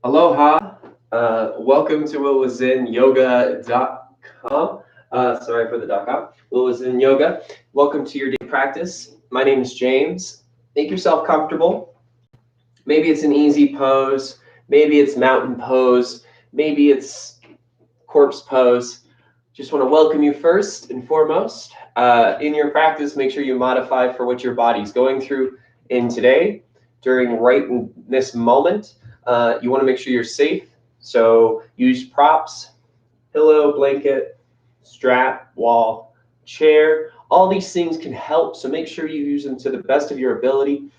Aloha. Welcome to willwasinyoga.com. Sorry for the .com. Will Was In Yoga. Welcome to your day practice. My name is James. Make yourself comfortable. Maybe it's an easy pose. Maybe it's mountain pose. Maybe it's corpse pose. Just want to welcome you first and foremost. In your practice, make sure you modify for what your body's going through in today, during right in this moment. You want to make sure you're safe. So use props, pillow, blanket, strap, wall, chair. All these things can help. So make sure you use them to the best of your ability.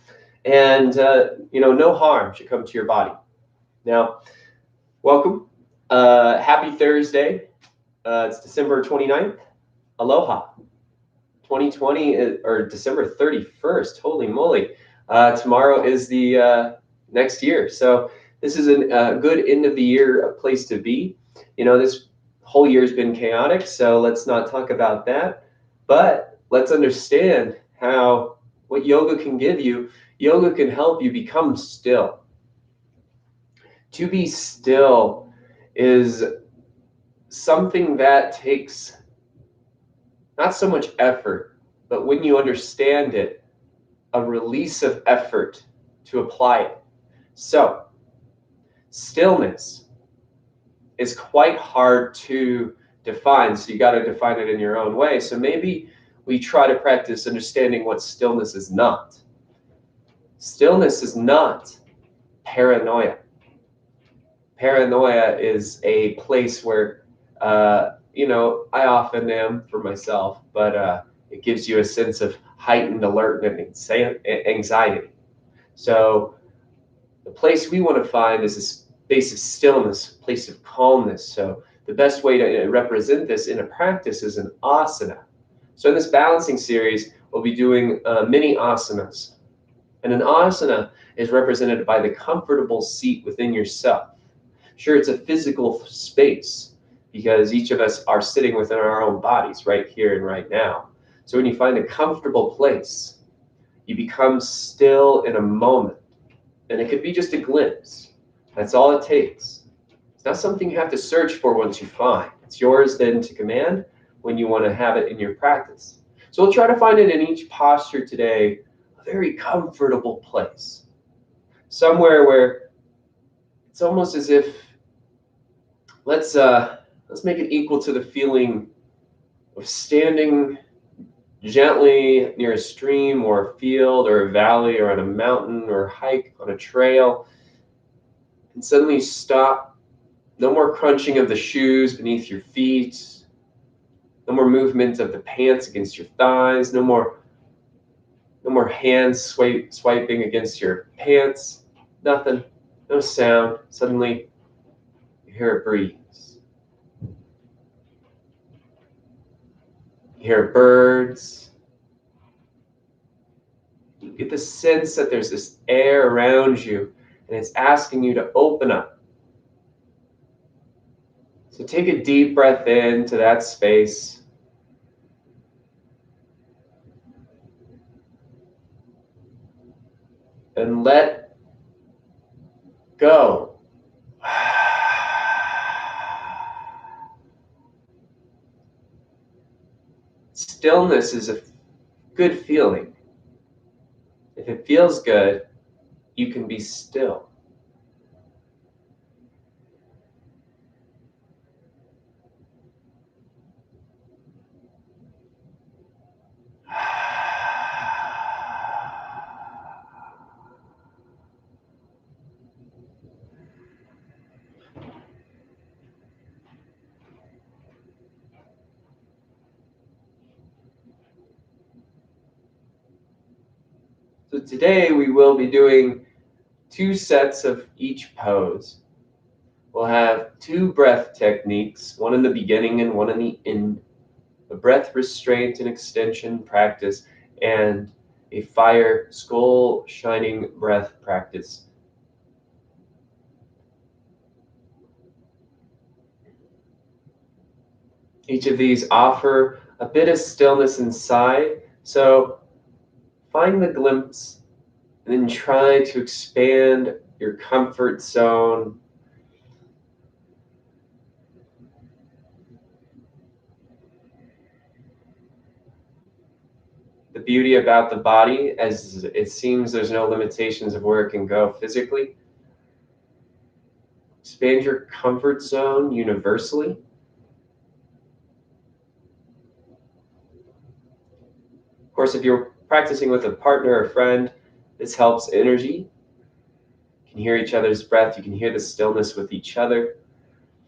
And, no harm should come to your body. Now, welcome. Happy Thursday. It's December 29th. Aloha. 2020 or December 31st. Holy moly. Tomorrow is the next year. So this is a good end of the year place to be. This whole year has been chaotic, so let's not talk about that. But let's understand what yoga can give you. Yoga can help you become still. To be still is something that takes not so much effort, but when you understand it, a release of effort to apply it. So, stillness is quite hard to define, so you got to define it in your own way. So maybe we try to practice understanding what stillness is not. Stillness is not paranoia. Paranoia is a place where, I often am for myself, but it gives you a sense of heightened alertness and anxiety. So the place we want to find is this space of stillness, place of calmness. So the best way to represent this in a practice is an asana. So in this balancing series, we'll be doing mini asanas. And an asana is represented by the comfortable seat within yourself. Sure, it's a physical space because each of us are sitting within our own bodies right here and right now. So when you find a comfortable place, you become still in a moment. And it could be just a glimpse. That's all it takes. It's not something you have to search for once you find. It's yours then to command when you want to have it in your practice. So we'll try to find it in each posture today, a very comfortable place. Somewhere where it's almost as if, let's make it equal to the feeling of standing gently near a stream or a field or a valley or on a mountain or a hike on a trail, and suddenly stop. No more crunching of the shoes beneath your feet. No more movement of the pants against your thighs. No more hands swiping against your pants. Nothing. No sound. Suddenly you hear a breeze. You hear birds. You get the sense that there's this air around you and it's asking you to open up. So take a deep breath into that space. And let go. Stillness is a good feeling. If it feels good, you can be still. So today we will be doing 2 sets of each pose. We'll have 2 breath techniques, one in the beginning and one in the end. A breath restraint and extension practice and a fire skull shining breath practice. Each of these offer a bit of stillness inside, so find the glimpse and then try to expand your comfort zone beauty about the body, as it seems there's no limitations of where it can go physically. Expand your comfort zone universally. Of course, if you're practicing with a partner or friend, this helps energy. You can hear each other's breath. You can hear the stillness with each other.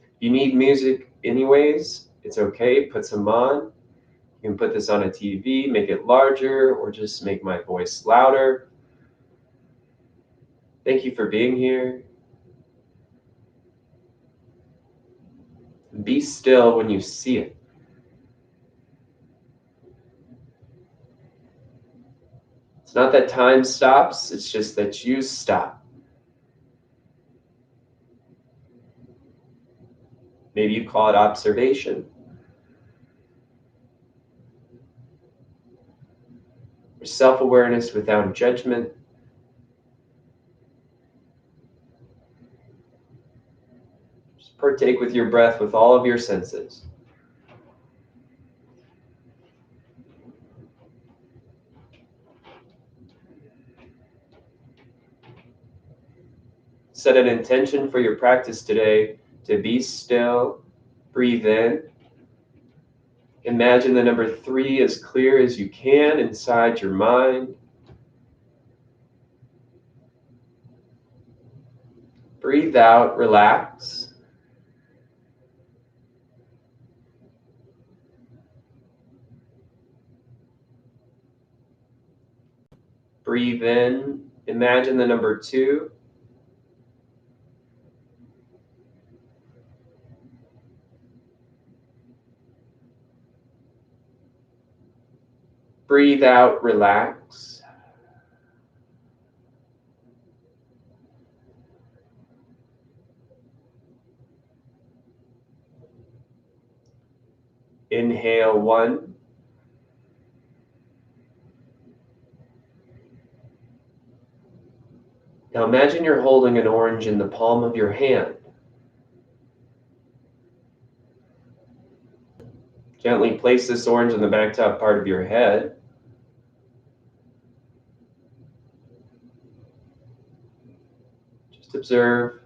If you need music anyways, it's okay. Put some on. You can put this on a TV, make it larger, or just make my voice louder. Thank you for being here. Be still when you see it. It's not that time stops, it's just that you stop. Maybe you call it observation. Or self-awareness without judgment. Just partake with your breath with all of your senses. Set an intention for your practice today to be still. Breathe in. Imagine the number 3 as clear as you can inside your mind. Breathe out, relax. Breathe in. Imagine the number 2. Breathe out, relax. Inhale 1. Now imagine you're holding an orange in the palm of your hand. Gently place this orange on the back top part of your head. Just observe.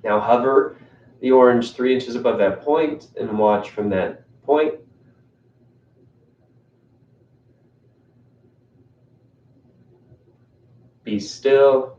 Now hover the orange 3 inches above that point and watch from that point. Be still.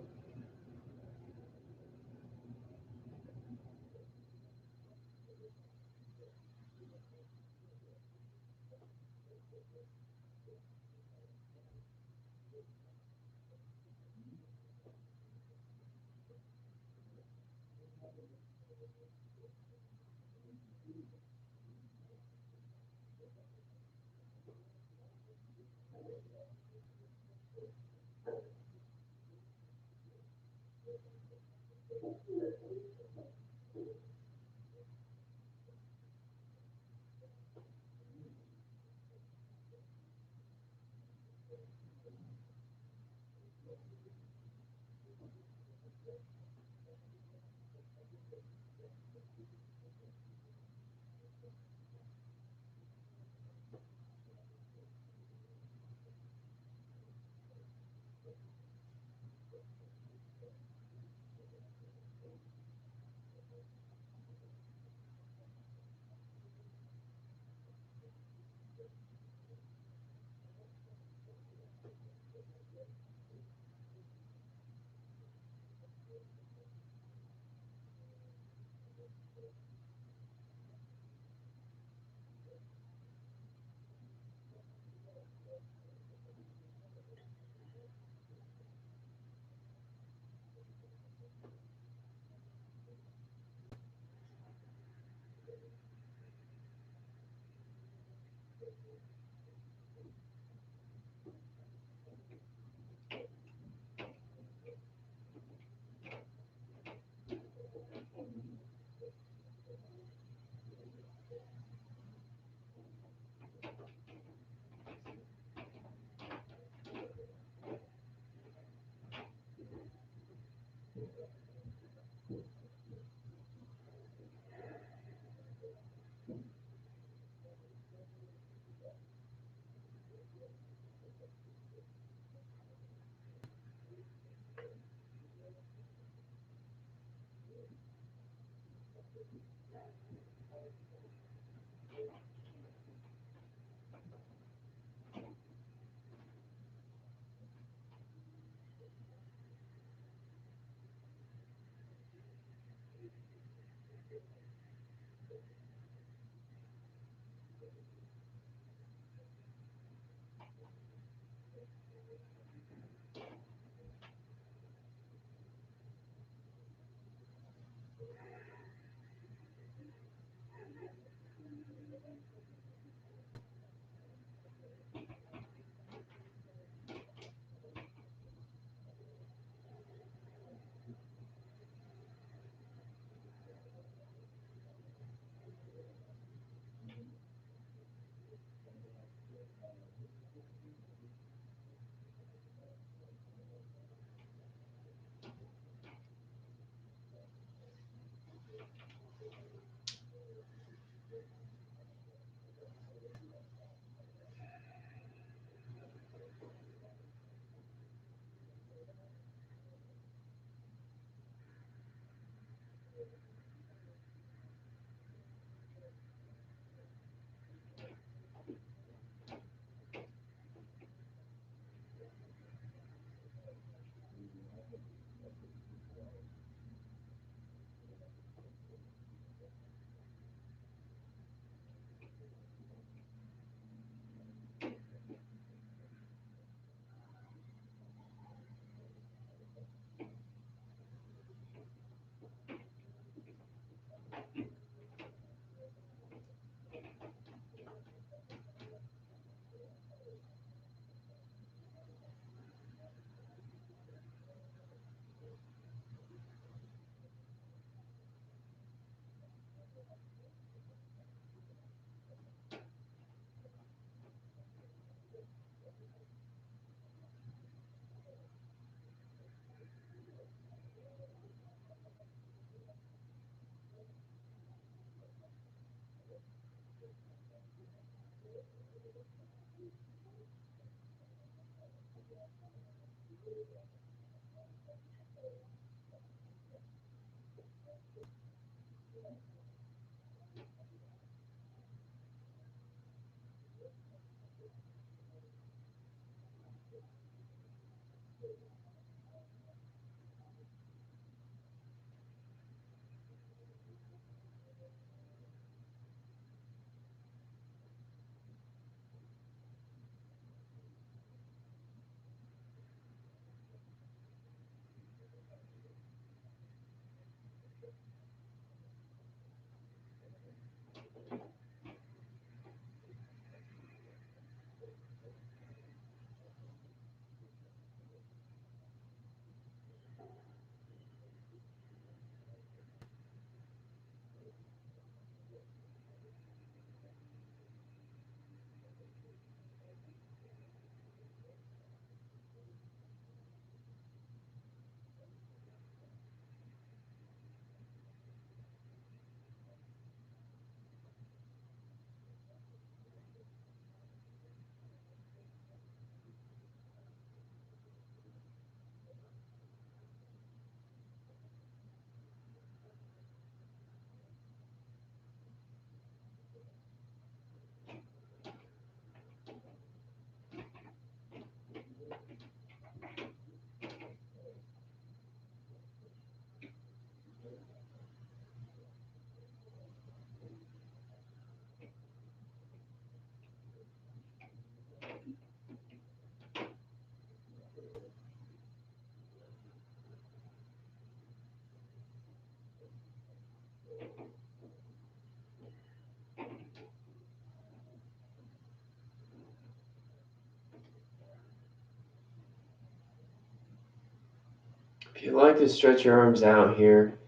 If you like to stretch your arms out here,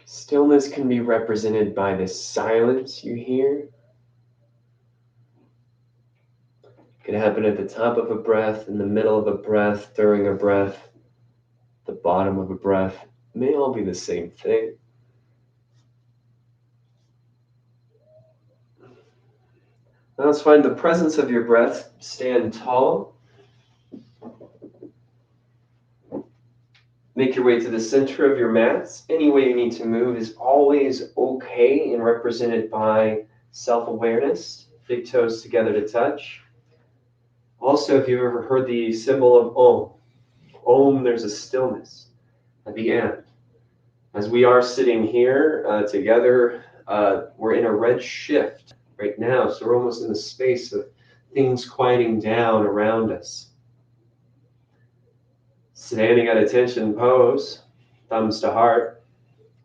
stillness can be represented by the silence you hear. It can happen at the top of a breath, in the middle of a breath, during a breath, the bottom of a breath. It may all be the same thing. Now let's find the presence of your breath. Stand tall. Make your way to the center of your mats. Any way you need to move is always okay and represented by self-awareness. Big toes together to touch. Also, if you've ever heard the symbol of Om, there's a stillness at the end. As we are sitting here together, we're in a red shift right now, so we're almost in the space of things quieting down around us. Standing at attention pose, thumbs to heart.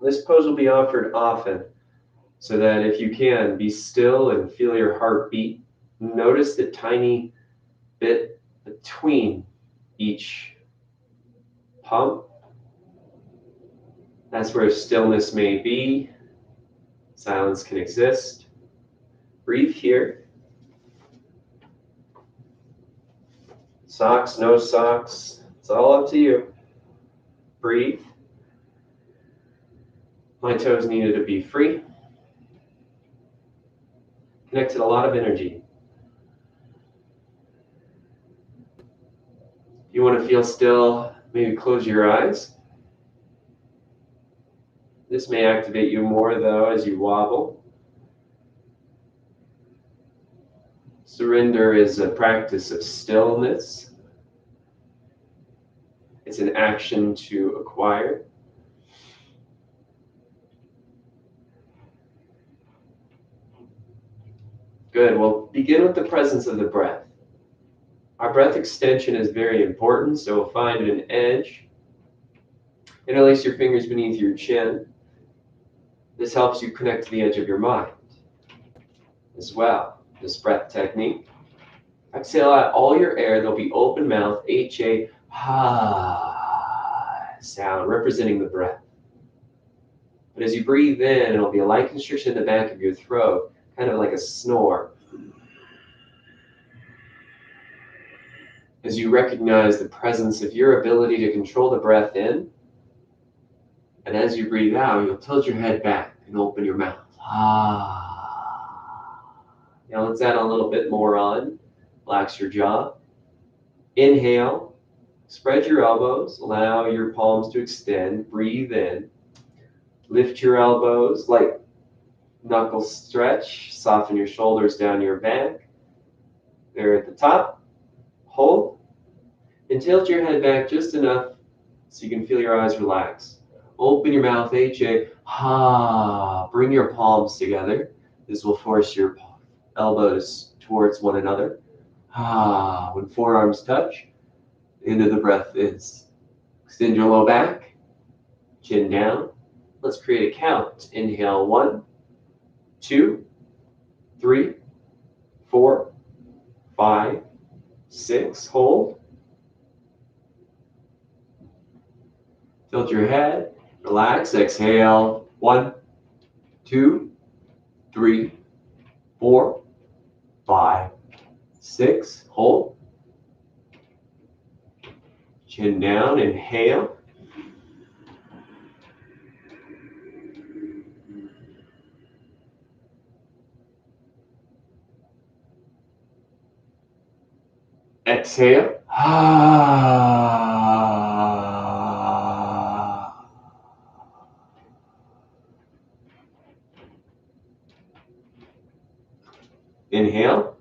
This pose will be offered often so that if you can, be still and feel your heart beat. Notice the tiny bit between each pump. That's where stillness may be. Silence can exist. Breathe here. Socks, no socks. It's all up to you. Breathe. My toes needed to be free. Connected a lot of energy. If you want to feel still, maybe close your eyes. This may activate you more though as you wobble. Surrender is a practice of stillness. It's an action to acquire. Good. We'll begin with the presence of the breath. Our breath extension is very important, so we'll find an edge. Interlace your fingers beneath your chin. This helps you connect to the edge of your mind as well. This breath technique. Exhale out all your air. There'll be open mouth, H-A, ha sound, representing the breath. But as you breathe in, it'll be a light constriction in the back of your throat, kind of like a snore. As you recognize the presence of your ability to control the breath in, and as you breathe out, you'll tilt your head back and open your mouth. Ah. Now let's add a little bit more on. Relax your jaw. Inhale. Spread your elbows. Allow your palms to extend. Breathe in. Lift your elbows. Light knuckle stretch. Soften your shoulders down your back. There at the top. Hold. And tilt your head back just enough so you can feel your eyes relax. Open your mouth, H-A, ha. Bring your palms together. This will force your elbows towards one another. Ah, when forearms touch, the end of the breath is. Extend your low back, chin down. Let's create a count. Inhale, 1, 2, 3, 4, 5, 6. Hold. Tilt your head. Relax. Exhale. 1, 2, 3, 4, 5, 6. Hold. Chin down. Inhale. Exhale. Inhale.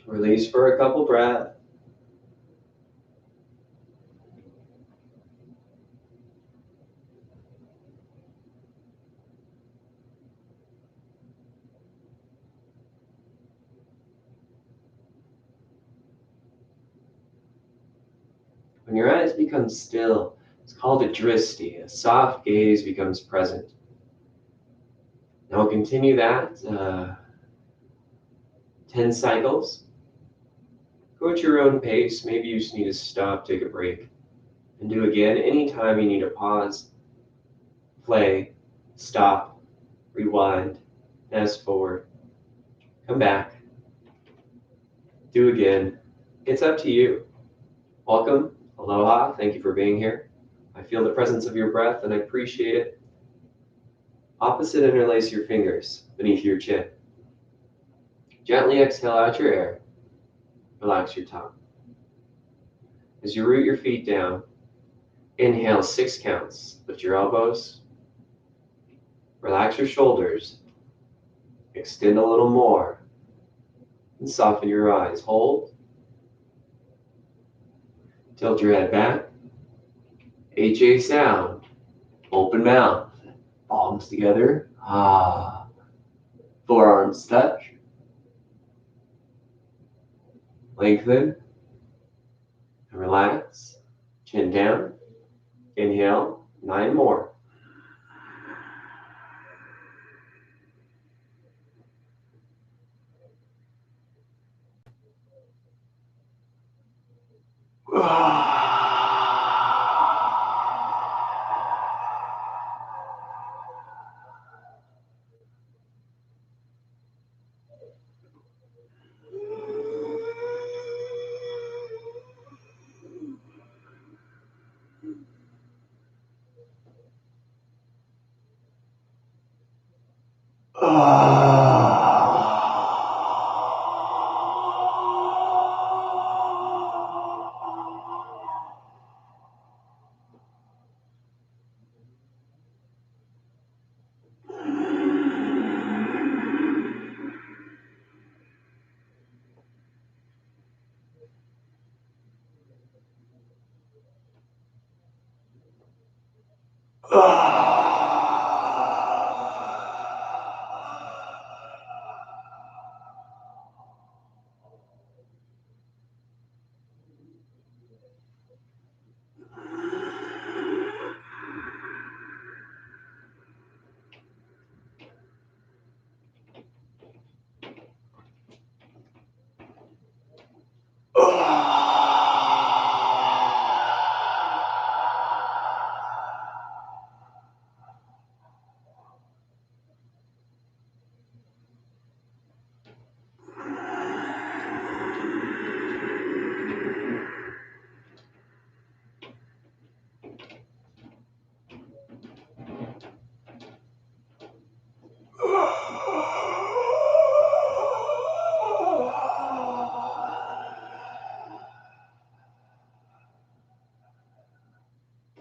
Release for a couple breaths. When your eyes become still, it's called a drishti. A soft gaze becomes present. Now we'll continue that 10 cycles. Go at your own pace. Maybe you just need to stop, take a break, and do again. Anytime you need to pause, play, stop, rewind, fast forward, come back, do again. It's up to you. Welcome. Aloha. Thank you for being here. I feel the presence of your breath and I appreciate it. Opposite interlace your fingers beneath your chin. Gently exhale out your air. Relax your tongue. As you root your feet down, inhale 6 counts. Lift your elbows. Relax your shoulders. Extend a little more. And soften your eyes. Hold. Tilt your head back. HA sound. Open mouth. Palms together. Ah. Forearms touch. Lengthen. And relax. Chin down. Inhale. 9 more.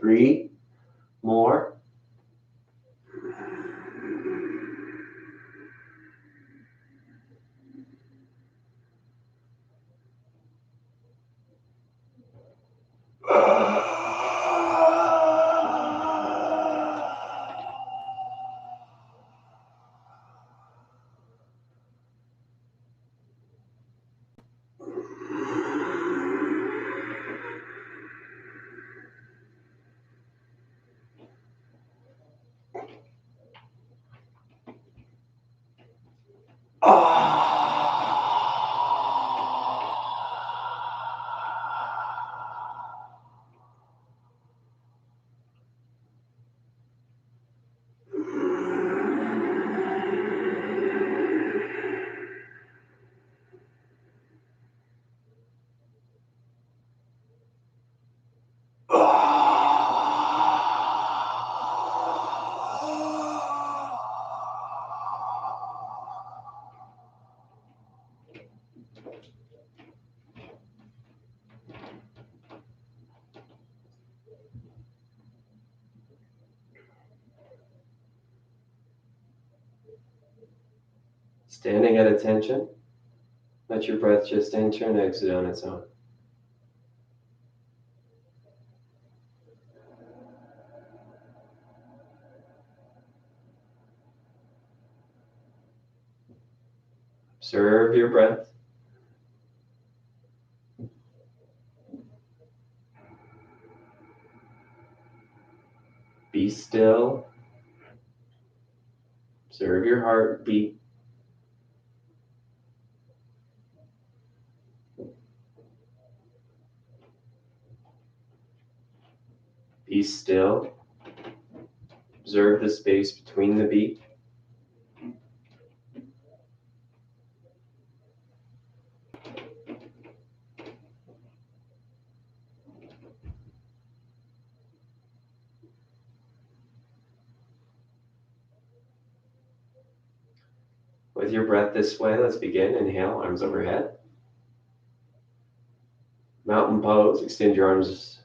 Three more. Standing at attention. Let your breath just enter and exit on its own. Observe your breath. Be still. Observe your heartbeat. Be still. Observe the space between the beat. With your breath this way, let's begin. Inhale, arms overhead. Mountain pose, extend your arms.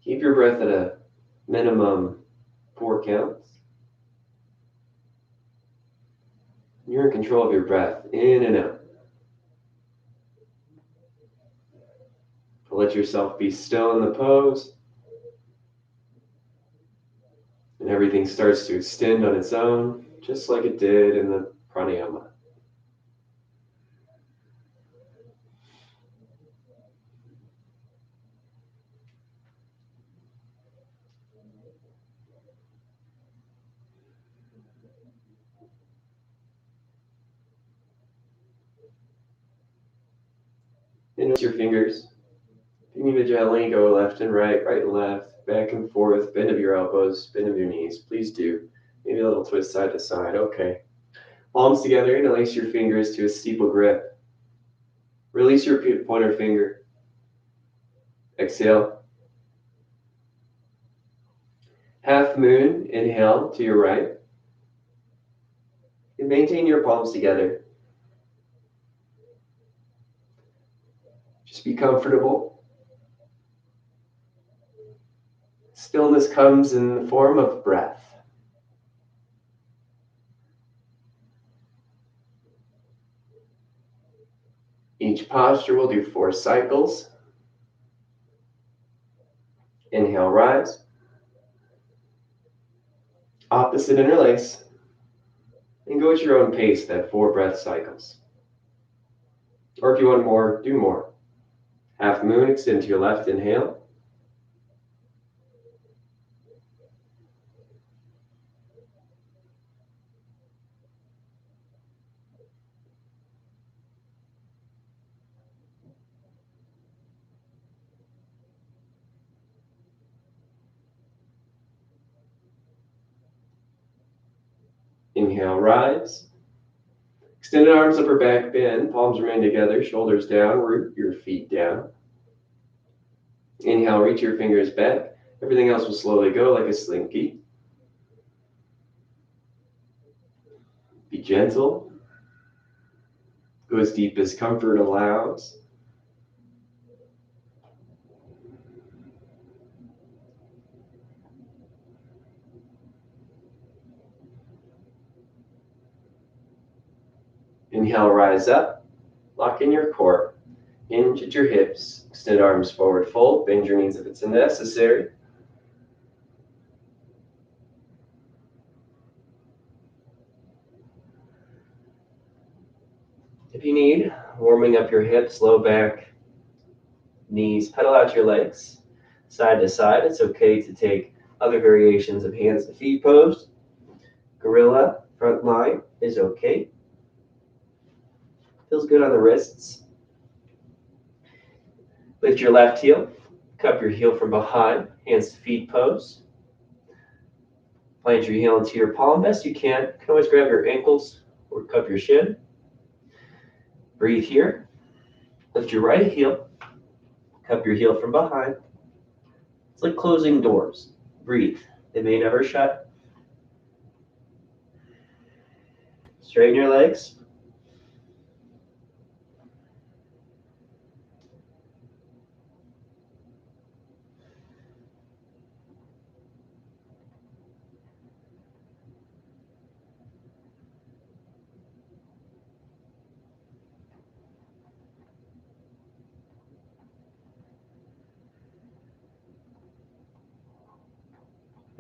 Keep your breath at a minimum 4 counts. You're in control of your breath, in and out. Let yourself be still in the pose. And everything starts to extend on its own, just like it did in the pranayama. And with your fingers, you need to gently go left and right, right and left, back and forth, bend of your elbows, bend of your knees. Please do. Maybe a little twist side to side. Okay. Palms together, interlace your fingers to a steeple grip. Release your pointer finger. Exhale. Half moon, inhale to your right. And maintain your palms together. Just be comfortable. Stillness comes in the form of breath. Each posture will do 4 cycles. Inhale, rise. Opposite interlace. And go at your own pace, that 4 breath cycles. Or if you want more, do more. Half moon, extend to your left, inhale. Inhale, rise. Extended arms, upper back bend, palms remain together, shoulders down, root your feet down. Inhale, reach your fingers back. Everything else will slowly go like a slinky. Be gentle. Go as deep as comfort allows. Inhale, rise up. Lock in your core. Hinge at your hips. Extend arms forward, fold. Bend your knees if it's necessary. If you need, warming up your hips, low back, knees, pedal out your legs side to side. It's okay to take other variations of hands to feet pose. Gorilla front line is okay. Feels good on the wrists. Lift your left heel, cup your heel from behind, hands to feet pose. Plant your heel into your palm best you can. You can always grab your ankles or cup your shin. Breathe here. Lift your right heel, cup your heel from behind. It's like closing doors. Breathe. They may never shut. Straighten your legs.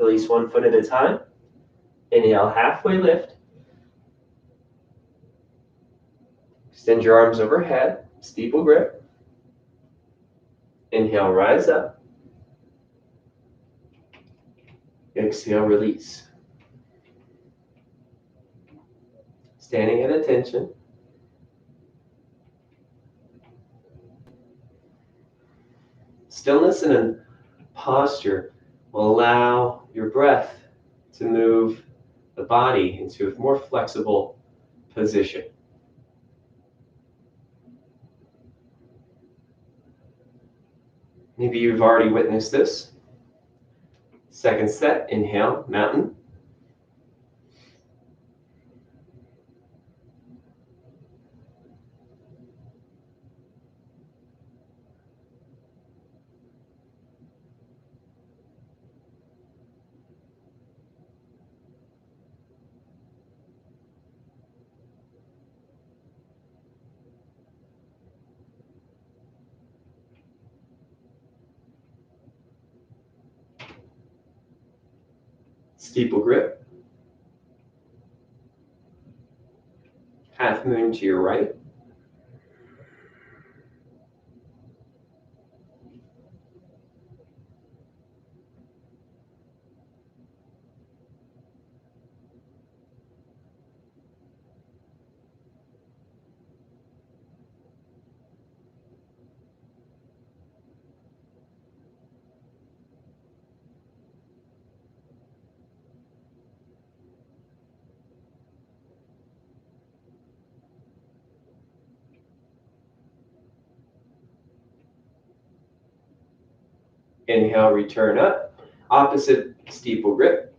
Release one foot at a time. Inhale, halfway lift. Extend your arms overhead, steeple grip. Inhale, rise up. Exhale, release. Standing at attention. Stillness and posture will allow your breath to move the body into a more flexible position. Maybe you've already witnessed this. Second set, inhale, mountain. Steeple grip. Half moon to your right. Inhale, return up. Opposite steeple grip.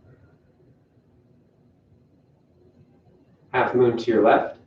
Half moon to your left.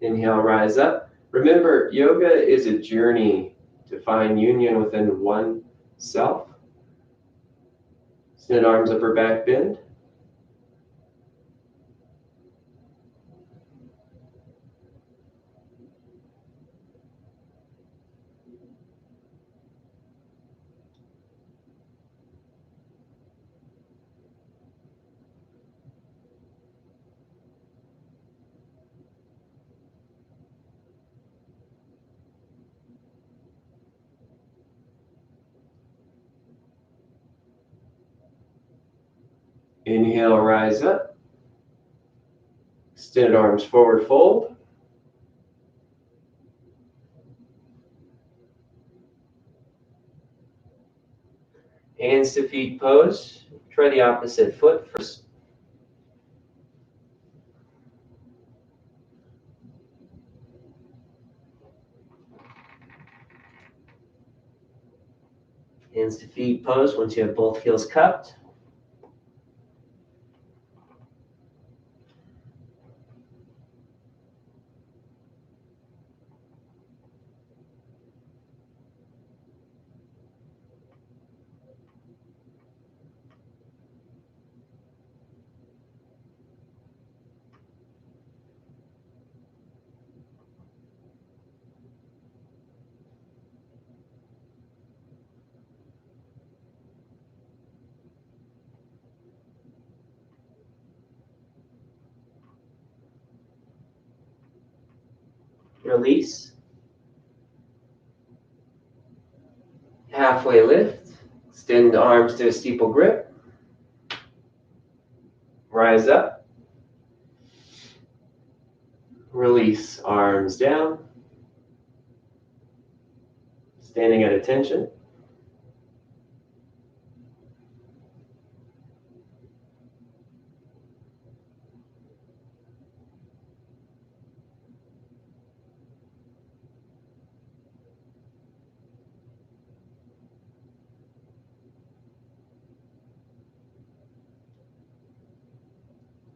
Inhale, rise up. Remember, yoga is a journey to find union within oneself. Extend arms, upper back bend. Inhale, rise up. Extended arms forward fold. Hands to feet pose. Try the opposite foot first. Hands to feet pose once you have both heels cupped. Release. Halfway lift. Extend arms to a steeple grip. Rise up. Release arms down. Standing at attention.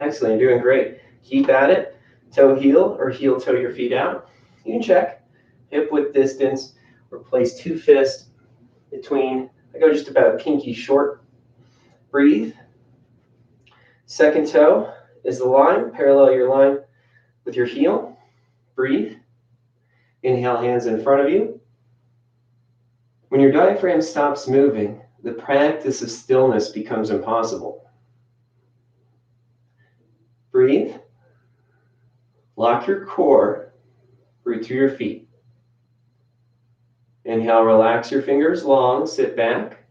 Excellent, you're doing great. Keep at it. Toe heel or heel toe your feet out. You can check hip width distance or place two fists between. I go just about pinky short. Breathe. Second toe is the line. Parallel your line with your heel. Breathe. Inhale, hands in front of you. When your diaphragm stops moving, the practice of stillness becomes impossible. Breathe. Lock your core. Root through your feet. Inhale, relax your fingers long, sit back.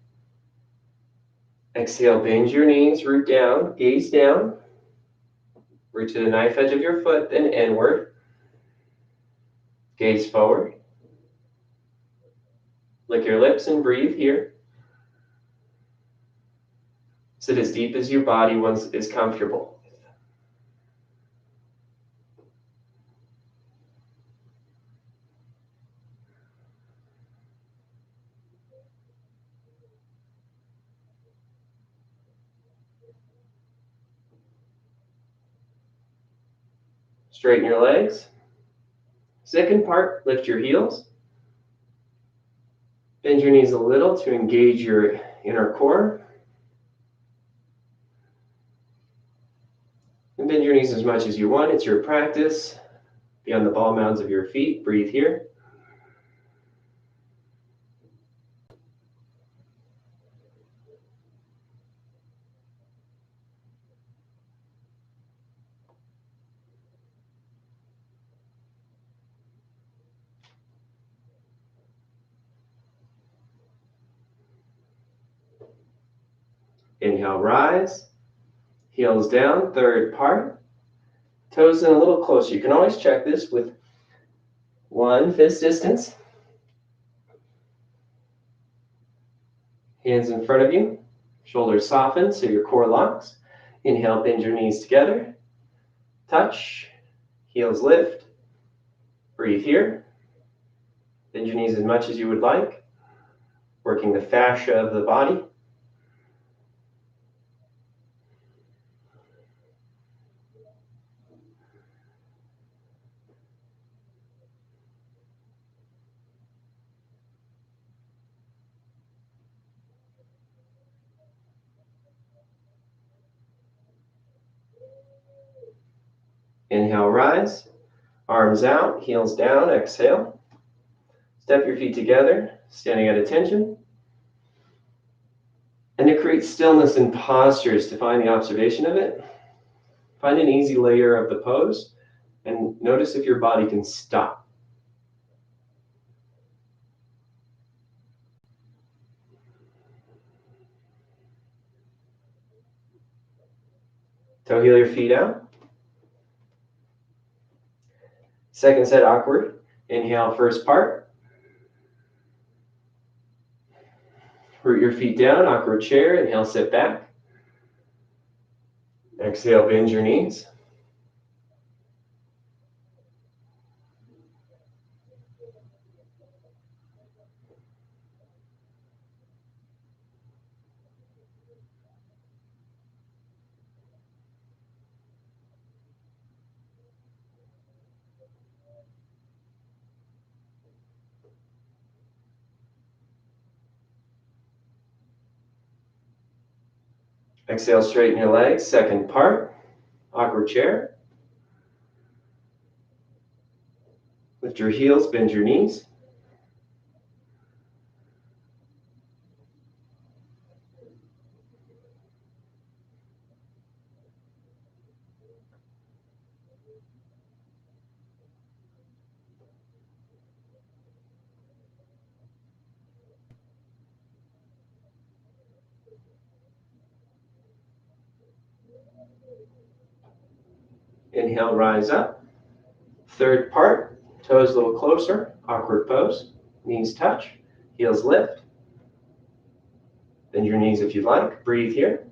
Exhale, bend your knees, root down, gaze down. Root to the knife edge of your foot, then inward. Gaze forward. Lick your lips and breathe here. Sit as deep as your body is comfortable. Straighten your legs. Second part, lift your heels. Bend your knees a little to engage your inner core. And bend your knees as much as you want. It's your practice. Be on the ball mounds of your feet. Breathe here. Inhale, rise. Heels down, third part. Toes in a little closer. You can always check this with one fist distance. Hands in front of you. Shoulders soften so your core locks. Inhale, bend your knees together. Touch. Heels lift. Breathe here. Bend your knees as much as you would like. Working the fascia of the body. Inhale, rise. Arms out, heels down, exhale. Step your feet together, standing at attention. And to create stillness in postures, to find the observation of it, find an easy layer of the pose and notice if your body can stop. Toe heel your feet out. Second set awkward. Inhale, first part. Root your feet down, awkward chair. Inhale, sit back. Exhale, bend your knees. Exhale, straighten your legs. Second part, awkward chair. Lift your heels, bend your knees. Inhale, rise up. Third part, toes a little closer, awkward pose. Knees touch, heels lift. Bend your knees if you'd like. Breathe here.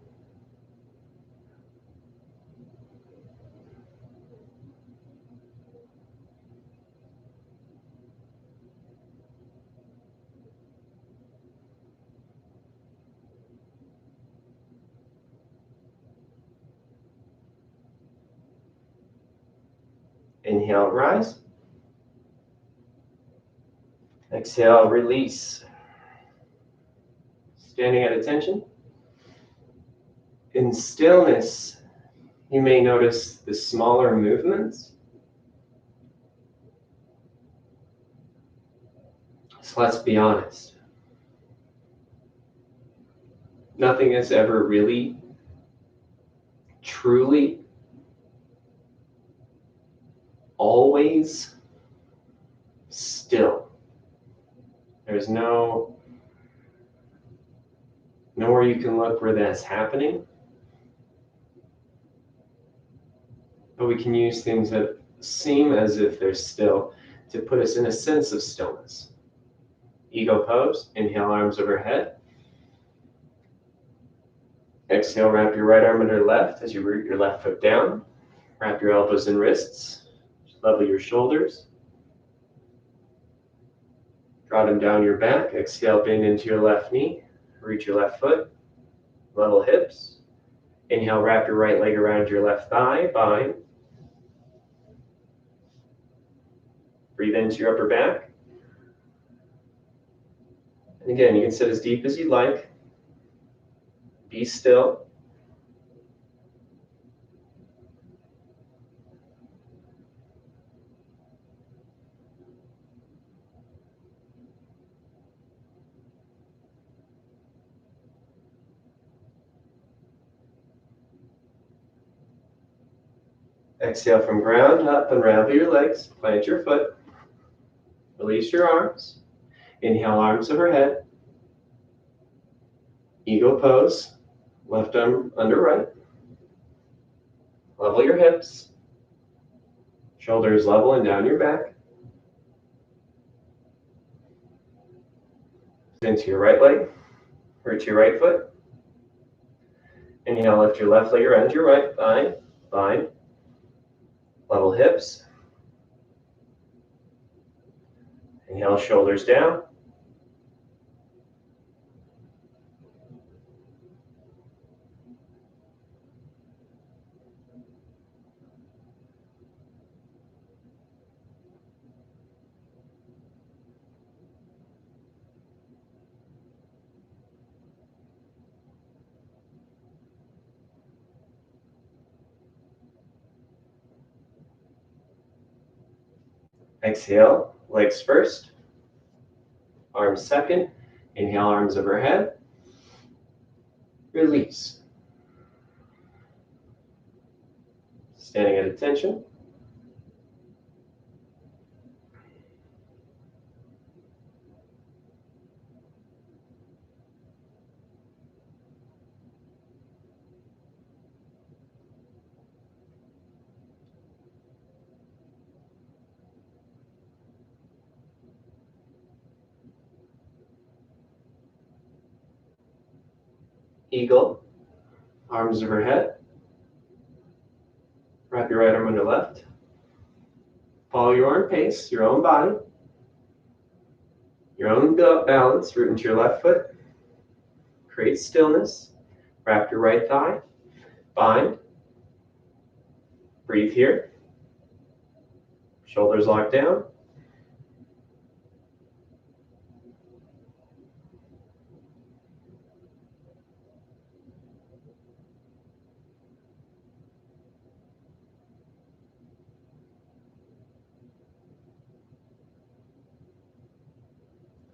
Inhale, rise. Exhale, release. Standing at attention. In stillness, you may notice the smaller movements. So let's be honest. Nothing is ever really, truly, always still. There's nowhere you can look where that's happening. But we can use things that seem as if they're still to put us in a sense of stillness. Eagle pose, inhale, arms overhead. Exhale, wrap your right arm under left as you root your left foot down. Wrap your elbows and wrists. Level your shoulders. Draw them down your back. Exhale, bend into your left knee. Reach your left foot. Level hips. Inhale, wrap your right leg around your left thigh. Bind. Breathe into your upper back. And again, you can sit as deep as you'd like. Be still. Exhale from ground up, unravel your legs, plant your foot, release your arms. Inhale, arms overhead. Eagle pose, left arm under right. Level your hips, shoulders level and down your back. Into your right leg, root your right foot. Inhale, lift your left leg around your right thigh, bind. Level hips. Inhale, shoulders down. Exhale, legs first, arms second. Inhale, arms overhead. Release. Standing at attention. Eagle, arms overhead. Wrap your right arm under left. Follow your own pace, your own body, your own balance. Root into your left foot. Create stillness. Wrap your right thigh. Bind. Breathe here. Shoulders locked down.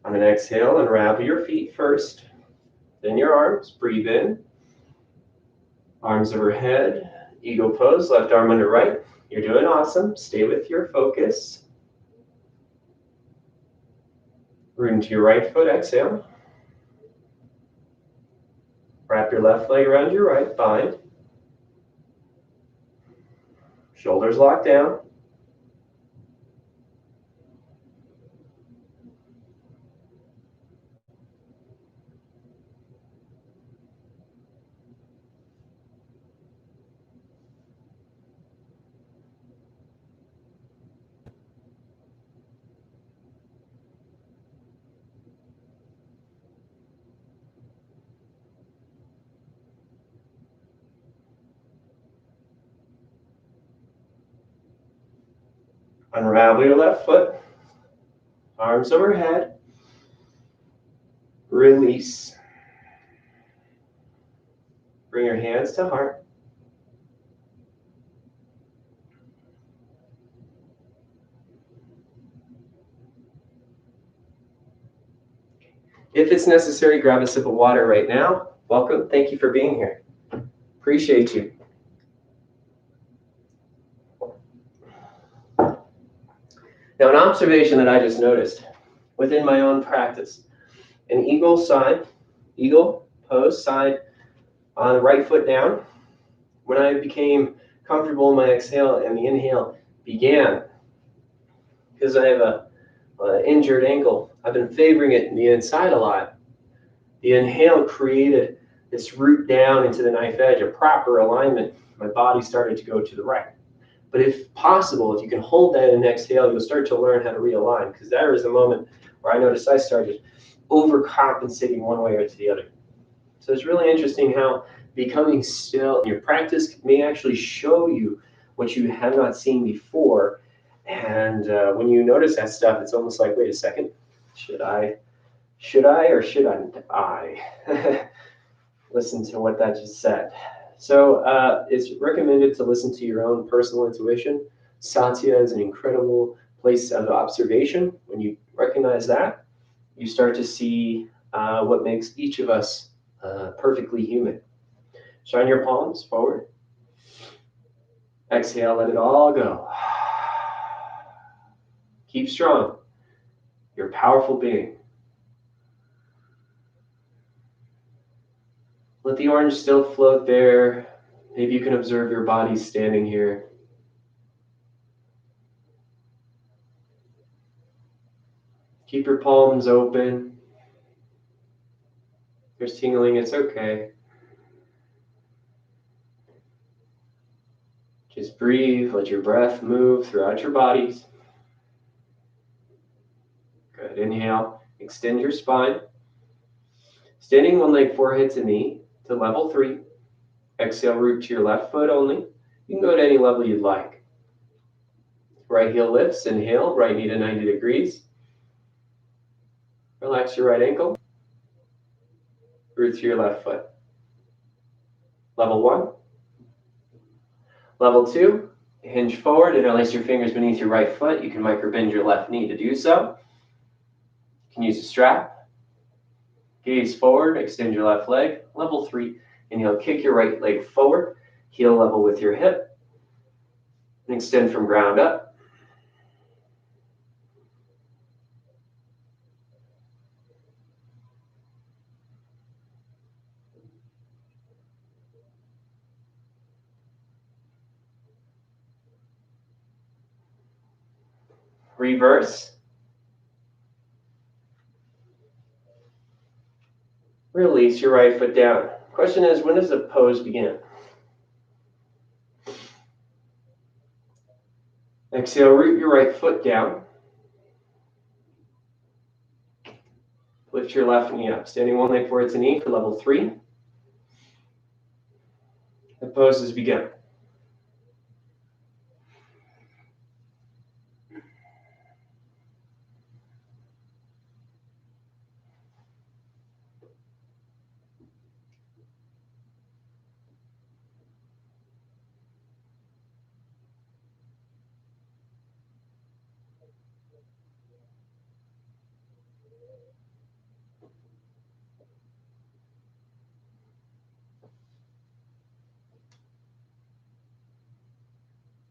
On an exhale, unravel your feet first, then your arms. Breathe in. Arms overhead. Eagle pose, left arm under right. You're doing awesome. Stay with your focus. Root into your right foot, exhale. Wrap your left leg around your right, bind. Shoulders locked down. Unravel your left foot. Arms overhead. Release. Bring your hands to heart. If it's necessary, grab a sip of water right now. Welcome. Thank you for being here. Appreciate you. Now, an observation that I just noticed within my own practice, an eagle pose side on the right foot down. When I became comfortable in my exhale and the inhale began, because I have an injured ankle, I've been favoring it in the inside a lot. The inhale created this root down into the knife edge, a proper alignment. My body started to go to the right. But if possible, if you can hold that in exhale, you'll start to learn how to realign, because there is a moment where I noticed I started overcompensating one way or to the other. So it's really interesting how becoming still in your practice may actually show you what you have not seen before. And when you notice that stuff, it's almost like, wait a second, should I or shouldn't I? Listen to what that just said. So it's recommended to listen to your own personal intuition. Satya is an incredible place of observation. When you recognize that, you start to see what makes each of us perfectly human. Shine your palms forward. Exhale, let it all go. Keep strong. You're a powerful being. Let the orange still float there. Maybe you can observe your body standing here. Keep your palms open. If there's tingling, it's okay. Just breathe, let your breath move throughout your bodies. Good, inhale, extend your spine. Standing one leg, forehead to knee to level 3. Exhale, root to your left foot only. You can go to any level you'd like. Right heel lifts, inhale, right knee to 90 degrees. Relax your right ankle. Root to your left foot. Level 1. Level 2, hinge forward, interlace your fingers beneath your right foot. You can micro-bend your left knee to do so. You can use a strap. Gaze forward, extend your left leg. Level 3, inhale, kick your right leg forward, heel level with your hip, and extend from ground up. Reverse. Release your right foot down. Question is, when does the pose begin? Exhale, root your right foot down. Lift your left knee up. Standing one leg forward to knee for level 3. The pose has begun.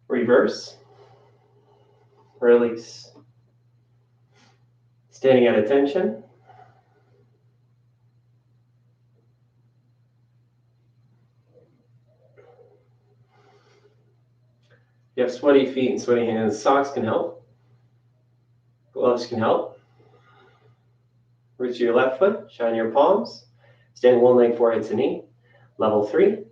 Reverse. Release. Standing at attention. You have sweaty feet and sweaty hands. Socks can help. Gloves can help. Reach your left foot. Shine your palms. Stand one leg forehead to knee. Level 3.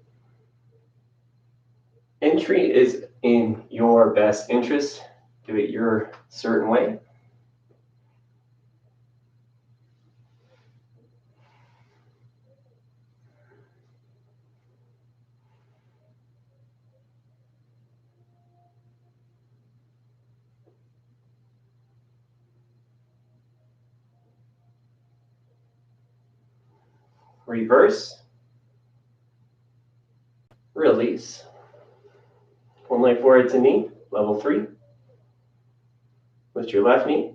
Entry is in your best interest. Do it your certain way. Reverse. Release. One leg forward to knee, level 3. Lift your left knee.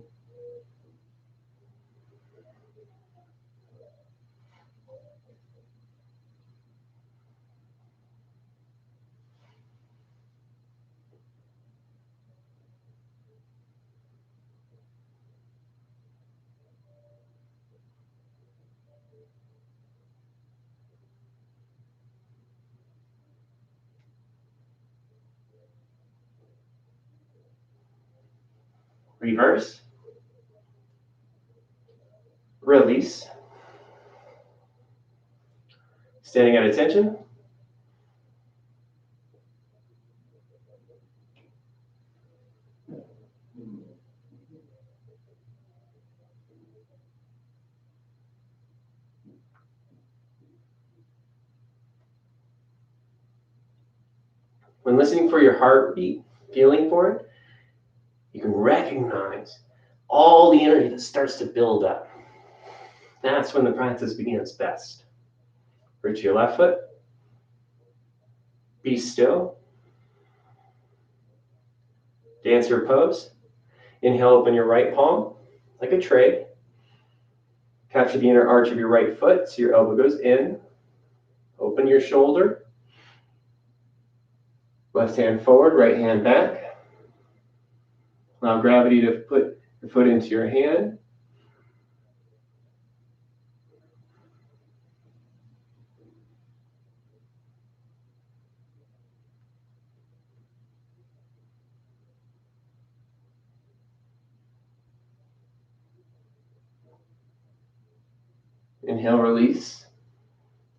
Reverse. Release. Standing at attention. When listening for your heartbeat, feeling for it, you can recognize all the energy that starts to build up. That's when the practice begins best. Reach your left foot. Be still. Dancer pose. Inhale, open your right palm like a tray. Capture the inner arch of your right foot so your elbow goes in. Open your shoulder. Left hand forward, right hand back. Allow gravity to put your foot into your hand. Inhale, release.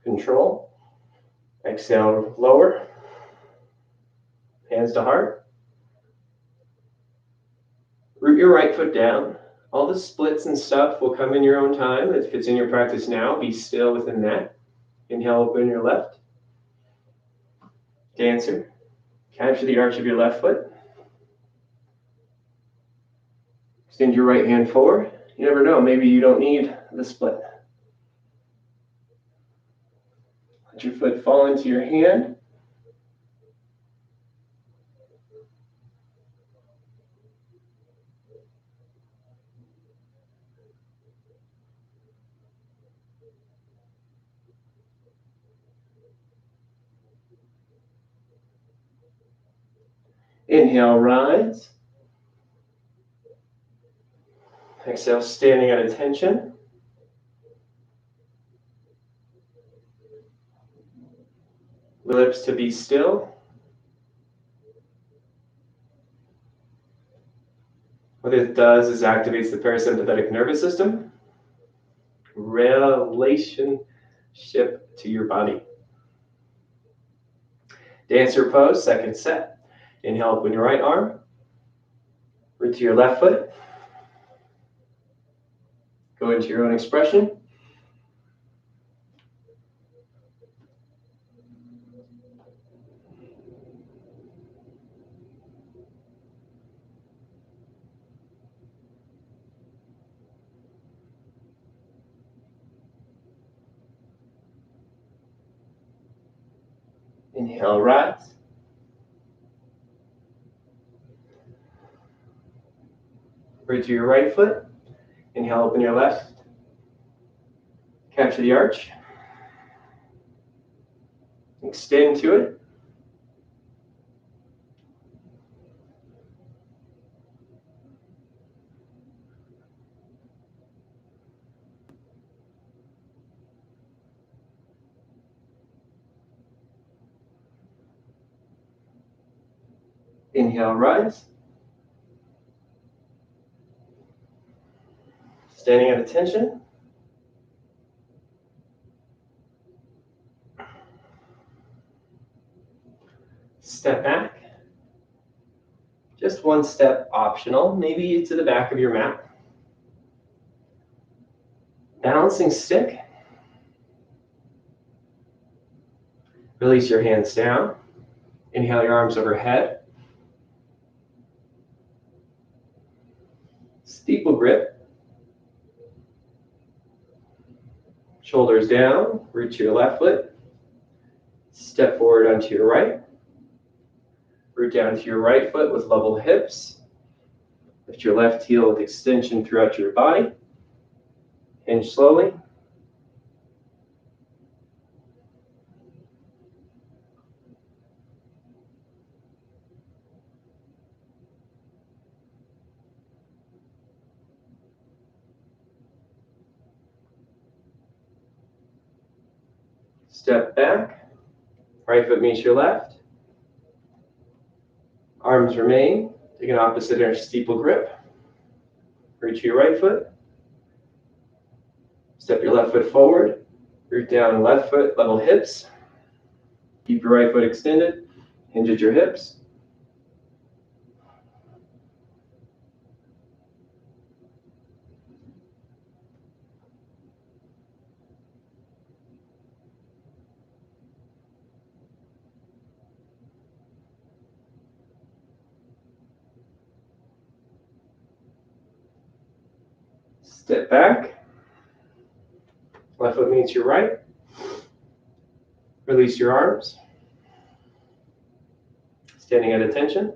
Control. Exhale, lower. Hands to heart. Root your right foot down. All the splits and stuff will come in your own time. If it's in your practice now, be still within that. Inhale, open your left. Dancer. Capture the arch of your left foot. Extend your right hand forward. You never know, maybe you don't need the split. Let your foot fall into your hand. Inhale, rise. Exhale, standing at attention. Lips to be still. What it does is activates the parasympathetic nervous system. Relationship to your body. Dancer pose, second set. Inhale, open your right arm. Root to your left foot. Go into your own expression. Inhale, rise. Root to your right foot. Inhale, open your left. Capture the arch. Extend to it. Inhale, rise. Standing at attention. Step back. Just one step optional, maybe to the back of your mat. Balancing stick. Release your hands down. Inhale your arms overhead. Steeple grip. Shoulders down, root to your left foot. Step forward onto your right. Root down to your right foot with level hips. Lift your left heel with extension throughout your body. Hinge slowly. Step back. Right foot meets your left. Arms remain. Take an opposite inner steeple grip. Reach your right foot. Step your left foot forward. Root down left foot, level hips. Keep your right foot extended. Hinge at your hips. Step back. Left foot meets your right. Release your arms. Standing at attention.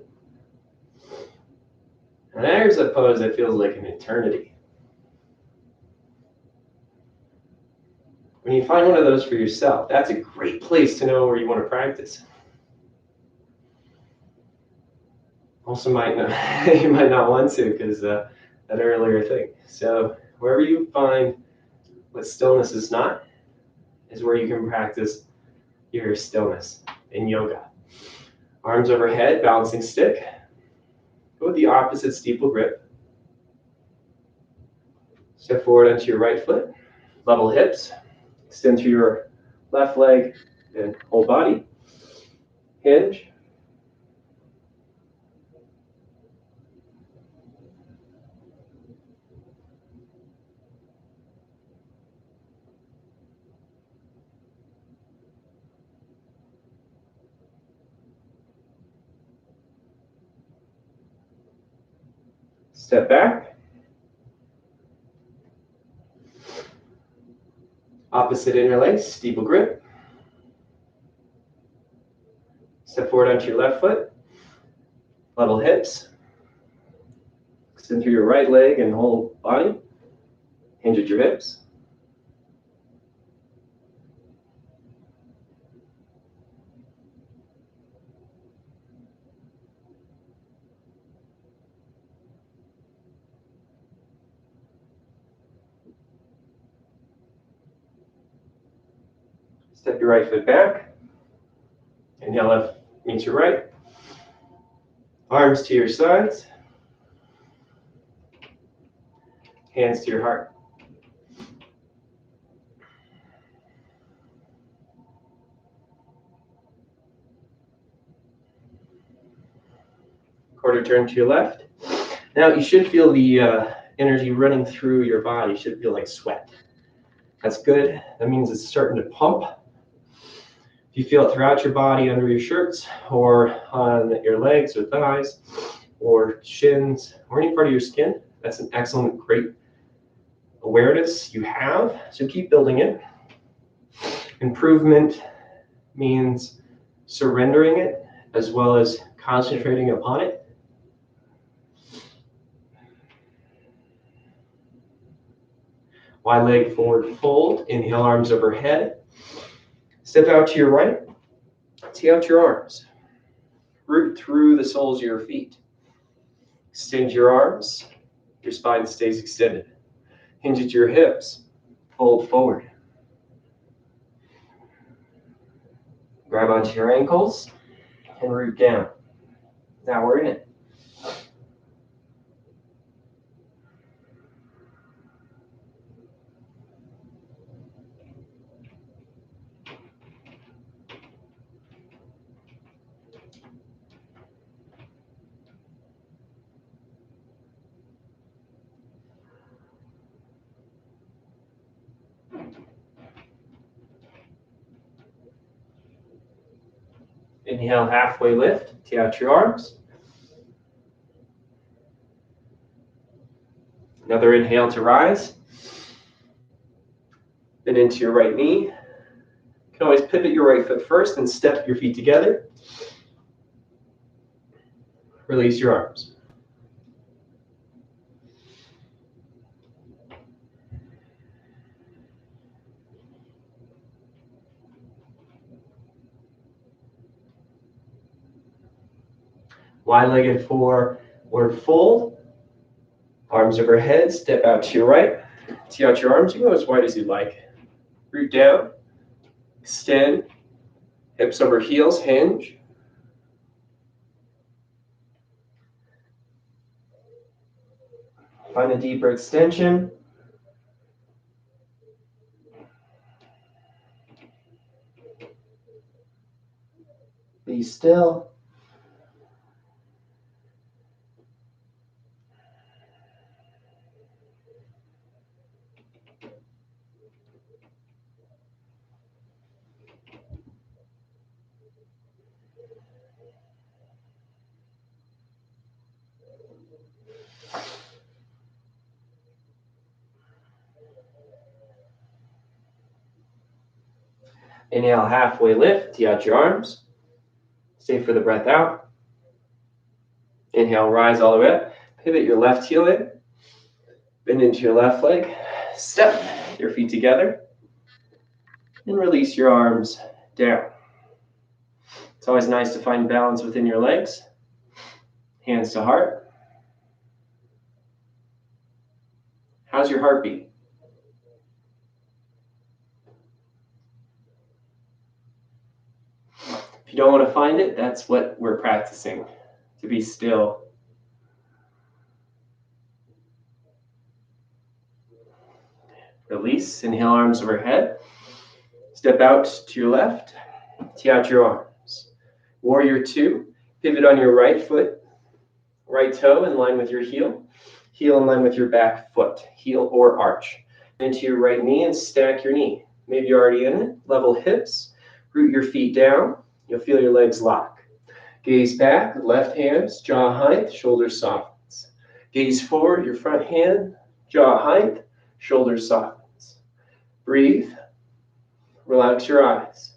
And there's a pose that feels like an eternity. When you find one of those for yourself, that's a great place to know where you want to practice. Also, you might not want to because that earlier thing. So wherever you find what stillness is not, is where you can practice your stillness in yoga. Arms overhead, balancing stick. Go with the opposite steeple grip. Step forward onto your right foot. Level hips. Extend through your left leg and whole body. Hinge. Step back. Opposite interlace, steeple grip. Step forward onto your left foot. Level hips. Extend through your right leg and whole body. Hinge at your hips. Step your right foot back. Inhale, left meets your right. Arms to your sides. Hands to your heart. Quarter turn to your left. Now you should feel the energy running through your body. You should feel like sweat. That's good. That means it's starting to pump. If you feel it throughout your body, under your shirts, or on your legs or thighs, or shins, or any part of your skin, that's an excellent, great awareness you have. So keep building it. Improvement means surrendering it as well as concentrating upon it. Wide leg forward fold. Inhale, arms overhead. Step out to your right. Tee out your arms. Root through the soles of your feet. Extend your arms. Your spine stays extended. Hinge at your hips. Fold forward. Grab onto your ankles and root down. Now we're in it. Inhale, halfway lift. Tee out your arms. Another inhale to rise. Bend into your right knee. You can always pivot your right foot first and step your feet together. Release your arms. Wide-legged forward fold. Arms overhead, step out to your right. Tee out your arms, you can go as wide as you like. Root down, extend, hips over heels, hinge. Find a deeper extension. Be still. Inhale, halfway lift, tee out your arms. Stay for the breath out. Inhale, rise all the way up. Pivot your left heel in. Bend into your left leg. Step your feet together. And release your arms down. It's always nice to find balance within your legs. Hands to heart. How's your heartbeat? If you don't want to find it, that's what we're practicing, to be still. Release, inhale, arms overhead. Step out to your left, tee out your arms. Warrior two, pivot on your right foot, right toe in line with your heel, heel in line with your back foot, heel or arch. Into your right knee and stack your knee. Maybe you're already in it. Level hips, root your feet down. You'll feel your legs lock. Gaze back, left hands, jaw height, shoulders softens. Gaze forward, your front hand, jaw height, shoulders softens. Breathe. Relax your eyes.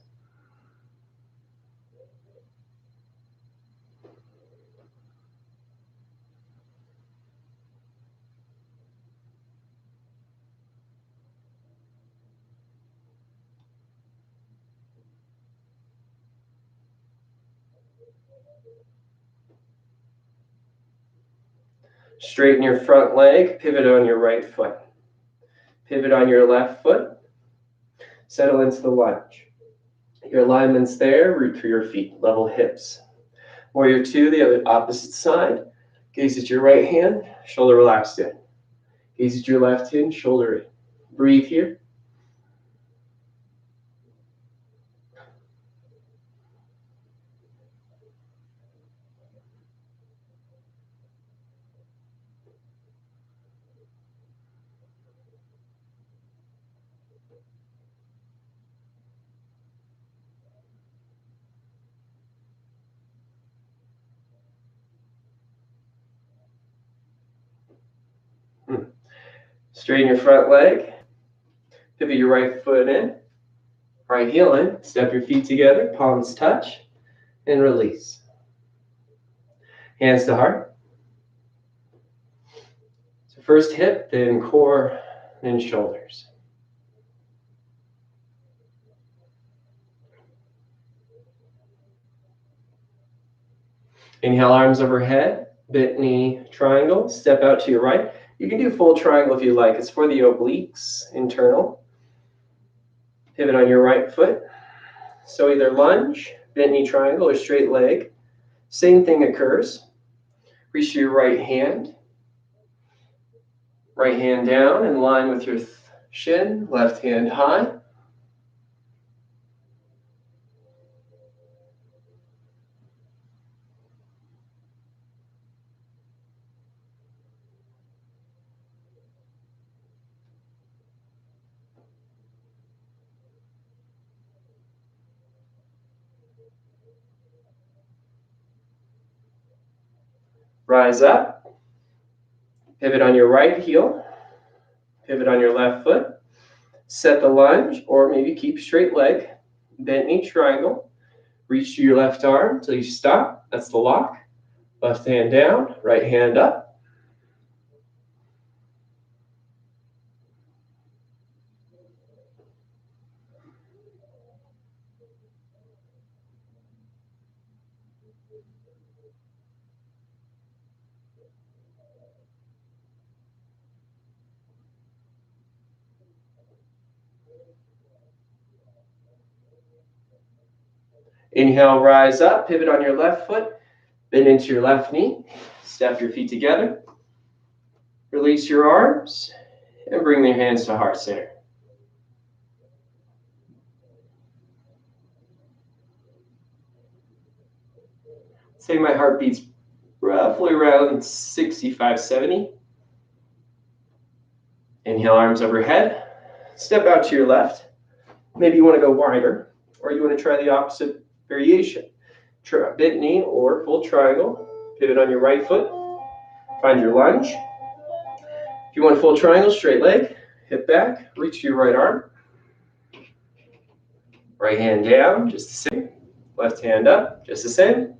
Straighten your front leg, pivot on your right foot. Pivot on your left foot. Settle into the lunge. Your alignment's there, root through your feet, level hips. Warrior two, the other opposite side. Gaze at your right hand, shoulder relaxed in. Gaze at your left hand, shoulder in. Breathe here. Straighten your front leg. Pivot your right foot in. Right heel in. Step your feet together. Palms touch. And release. Hands to heart. So first hip, then core, then shoulders. Inhale, arms overhead. Bent knee triangle. Step out to your right. You can do full triangle if you like. It's for the obliques, internal. Pivot on your right foot. So either lunge, bent knee triangle, or straight leg. Same thing occurs. Reach your right hand. Right hand down in line with your shin. Left hand high. Rise up. Pivot on your right heel. Pivot on your left foot. Set the lunge, or maybe keep straight leg. Bent knee triangle. Reach to your left arm till you stop. That's the lock. Left hand down, right hand up. Inhale, rise up, pivot on your left foot, bend into your left knee, step your feet together, release your arms, and bring your hands to heart center. Say my heart beats roughly around 65, 70. Inhale, arms overhead, step out to your left. Maybe you want to go wider, or you want to try the opposite variation. Bent knee or full triangle, pivot on your right foot, find your lunge. If you want full triangle, straight leg, hip back, reach to your right arm. Right hand down, just the same. Left hand up, just the same.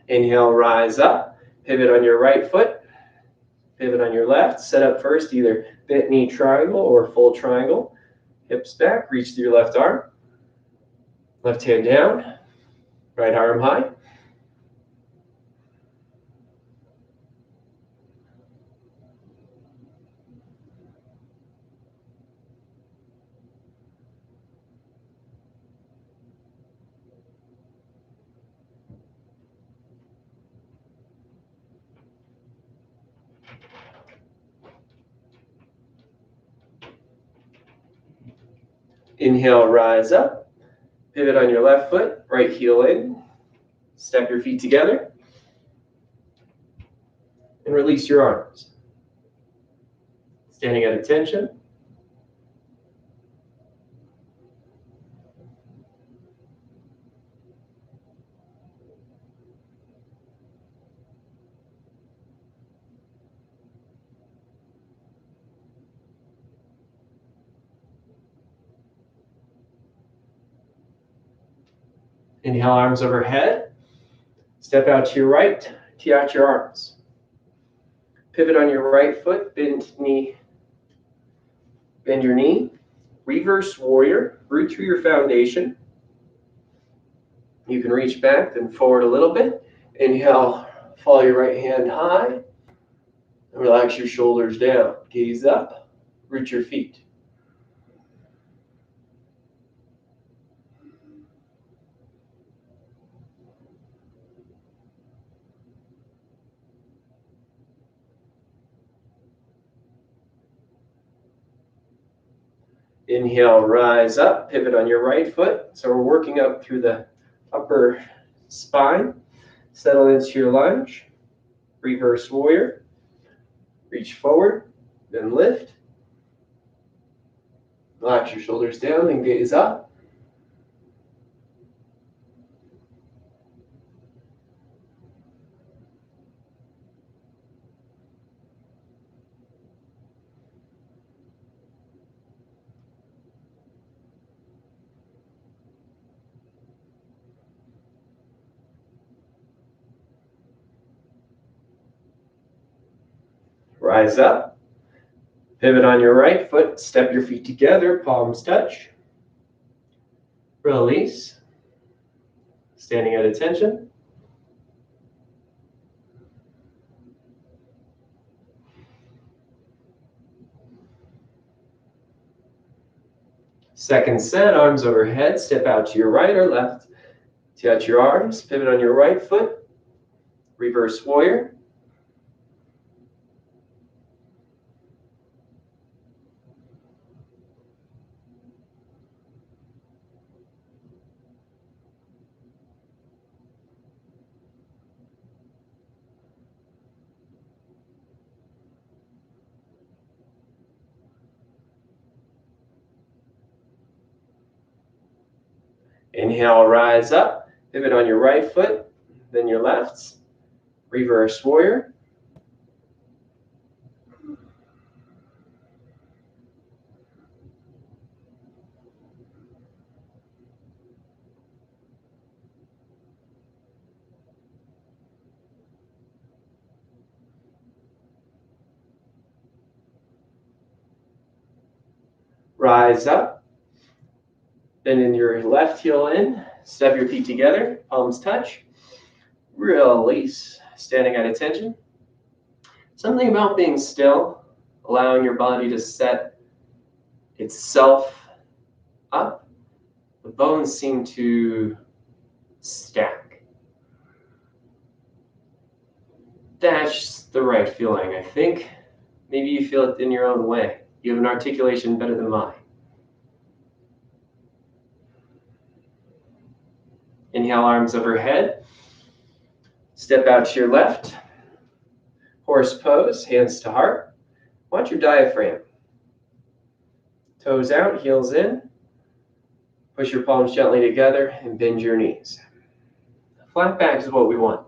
Inhale, rise up, pivot on your right foot, pivot on your left. Set up first, either bent knee triangle or full triangle. Hips back, reach to your left arm. Left hand down, right arm high. Inhale, rise up, pivot on your left foot, right heel in. Step your feet together and release your arms. Standing at attention. Inhale, arms overhead. Step out to your right, tee out your arms. Pivot on your right foot, bend your knee. Reverse warrior, root through your foundation. You can reach back, then forward a little bit. Inhale, follow your right hand high. And relax your shoulders down. Gaze up, root your feet. Inhale, rise up, pivot on your right foot. So we're working up through the upper spine. Settle into your lunge. Reverse warrior. Reach forward, then lift. Relax your shoulders down and gaze up. Rise up. Pivot on your right foot. Step your feet together. Palms touch. Release. Standing at attention. Second set, arms overhead. Step out to your right or left. Tee out your arms. Pivot on your right foot. Reverse warrior. Inhale, rise up. Pivot on your right foot, then your left. Reverse warrior. Rise up. Then in your left heel in, step your feet together, palms touch. Release, standing at attention. Something about being still, allowing your body to set itself up. The bones seem to stack. That's the right feeling, I think. Maybe you feel it in your own way. You have an articulation better than mine. Inhale, arms overhead. Step out to your left. Horse pose, hands to heart. Watch your diaphragm. Toes out, heels in. Push your palms gently together and bend your knees. Flat back is what we want.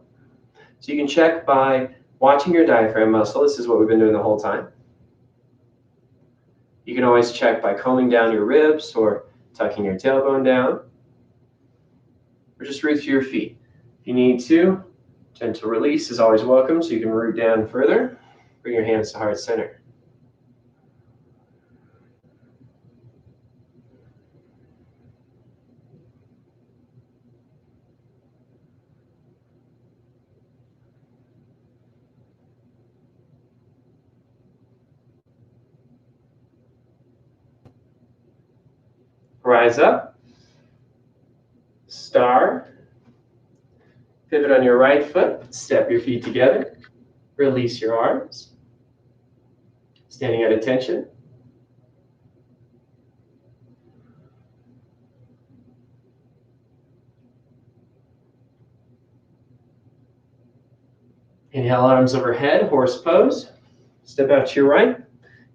So you can check by watching your diaphragm muscle. This is what we've been doing the whole time. You can always check by combing down your ribs or tucking your tailbone down. Or just root through your feet. If you need to, gentle release is always welcome, so you can root down further. Bring your hands to heart center. Rise up. Star. Pivot on your right foot. Step your feet together. Release your arms. Standing at attention. Inhale, arms overhead, horse pose. Step out to your right. You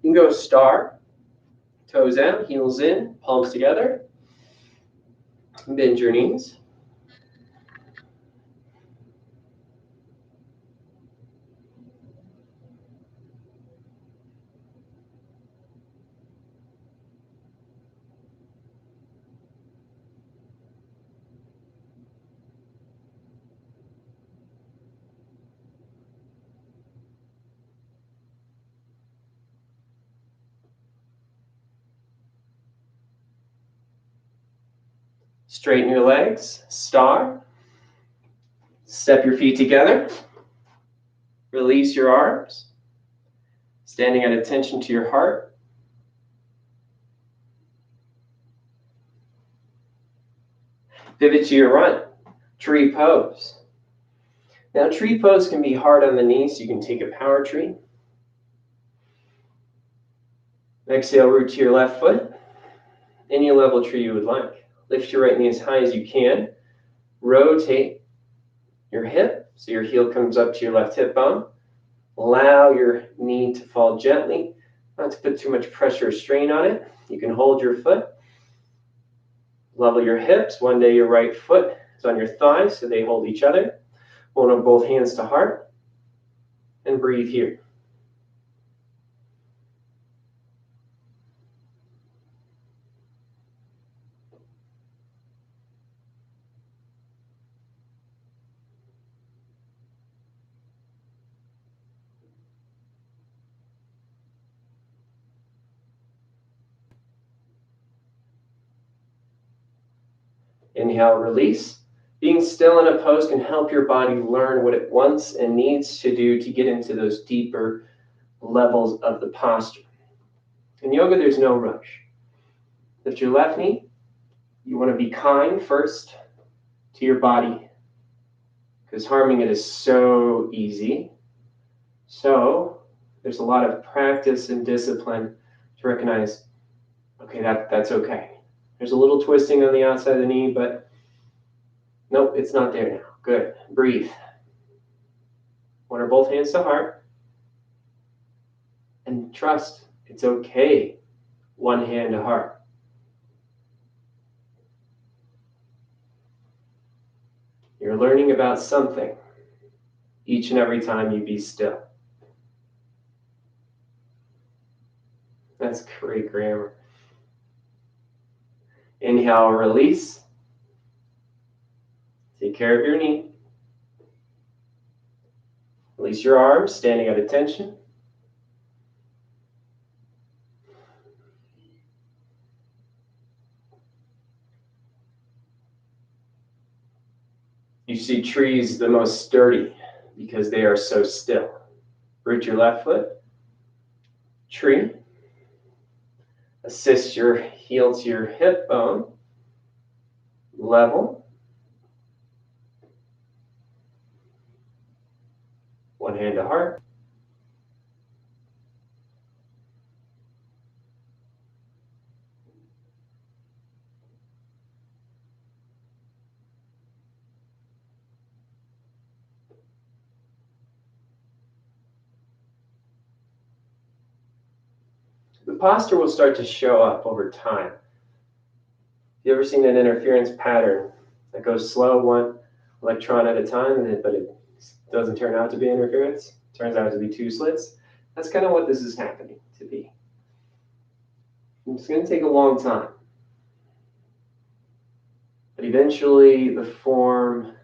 can go star. Toes out, heels in, palms together. Bend your knees. Straighten your legs, star. Step your feet together. Release your arms. Standing at attention to your heart. Pivot to your right, tree pose. Now tree pose can be hard on the knees, so you can take a power tree. Exhale, root to your left foot. Any level tree you would like. Lift your right knee as high as you can. Rotate your hip so your heel comes up to your left hip bone. Allow your knee to fall gently, not to put too much pressure or strain on it. You can hold your foot. Level your hips. One day your right foot is on your thighs, so they hold each other. Hold on both hands to heart. And breathe here. Inhale, release. Being still in a pose can help your body learn what it wants and needs to do to get into those deeper levels of the posture. In yoga, there's no rush. Lift your left knee. You want to be kind first to your body, because harming it is so easy. So there's a lot of practice and discipline to recognize, okay, that's okay. There's a little twisting on the outside of the knee, but nope, it's not there now. Good. Breathe. One or both hands to heart. And trust, it's okay. One hand to heart. You're learning about something each and every time you be still. That's great grammar. Inhale, release. Take care of your knee. Release your arms, standing at attention. You see trees the most sturdy because they are so still. Root your left foot. Tree. Assist your heel to your hip bone. Level. One hand to heart. The posture will start to show up over time. You ever seen an interference pattern that goes slow one electron at a time, but it doesn't turn out to be interference? It turns out to be two slits. That's kind of what this is happening to be. It's going to take a long time. But eventually the form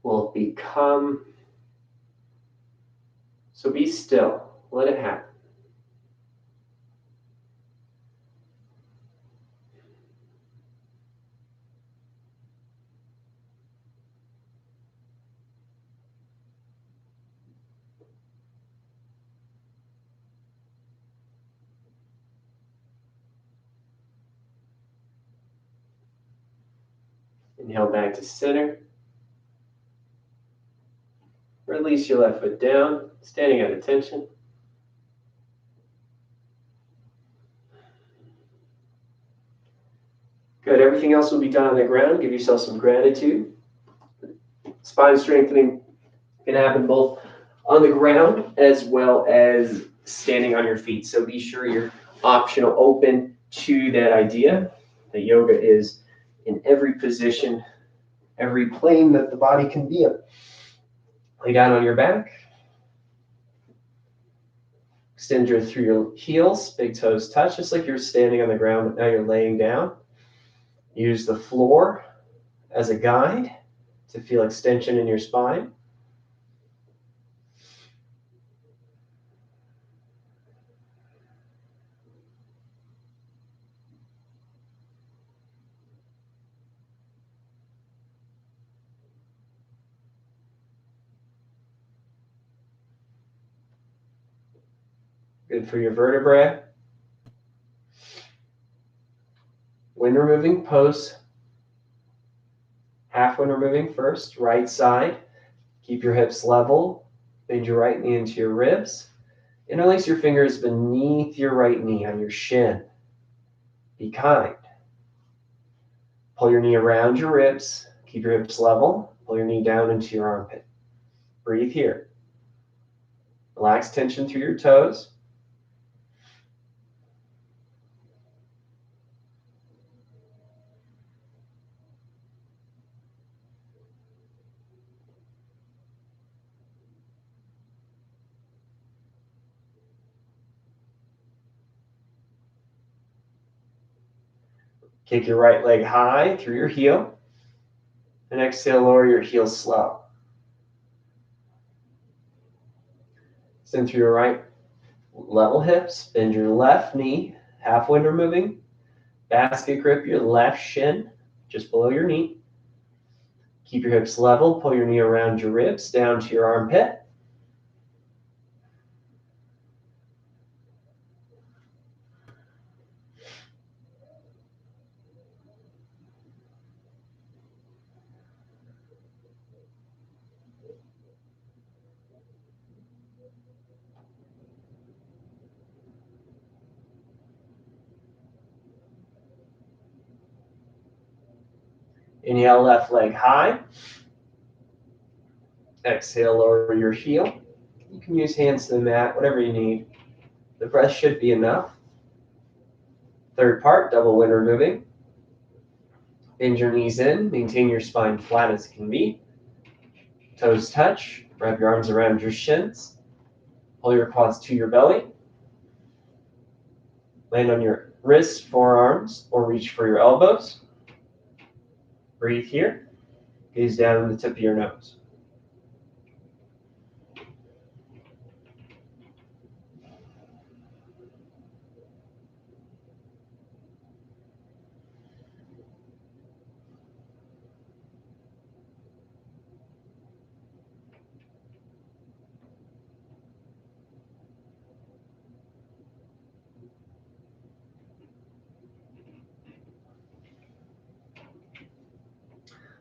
will become. So be still. Let it happen. Inhale back to center. Release your left foot down, standing at attention. Good. Everything else will be done on the ground. Give yourself some gratitude. Spine strengthening can happen both on the ground as well as standing on your feet. So be sure you're optional, open to that idea that yoga is in every position, every plane that the body can be in. Lay down on your back. Extend through your heels, big toes touch, just like you're standing on the ground, but now you're laying down. Use the floor as a guide to feel extension in your spine. Good for your vertebrae. Wind removing pose. Half wind removing first, right side. Keep your hips level. Bend your right knee into your ribs. Interlace your fingers beneath your right knee on your shin. Be kind. Pull your knee around your ribs. Keep your hips level. Pull your knee down into your armpit. Breathe here. Relax tension through your toes. Kick your right leg high through your heel. And exhale, lower your heels slow. Extend through your right, level hips. Bend your left knee, half wind removing. Basket grip your left shin, just below your knee. Keep your hips level. Pull your knee around your ribs, down to your armpit. Inhale, left leg high. Exhale, lower your heel. You can use hands to the mat, whatever you need. The breath should be enough. Third part, double wind removing. Bend your knees in, maintain your spine flat as it can be. Toes touch, wrap your arms around your shins. Pull your quads to your belly. Land on your wrists, forearms, or reach for your elbows. Breathe here. Gaze down the tip of your nose.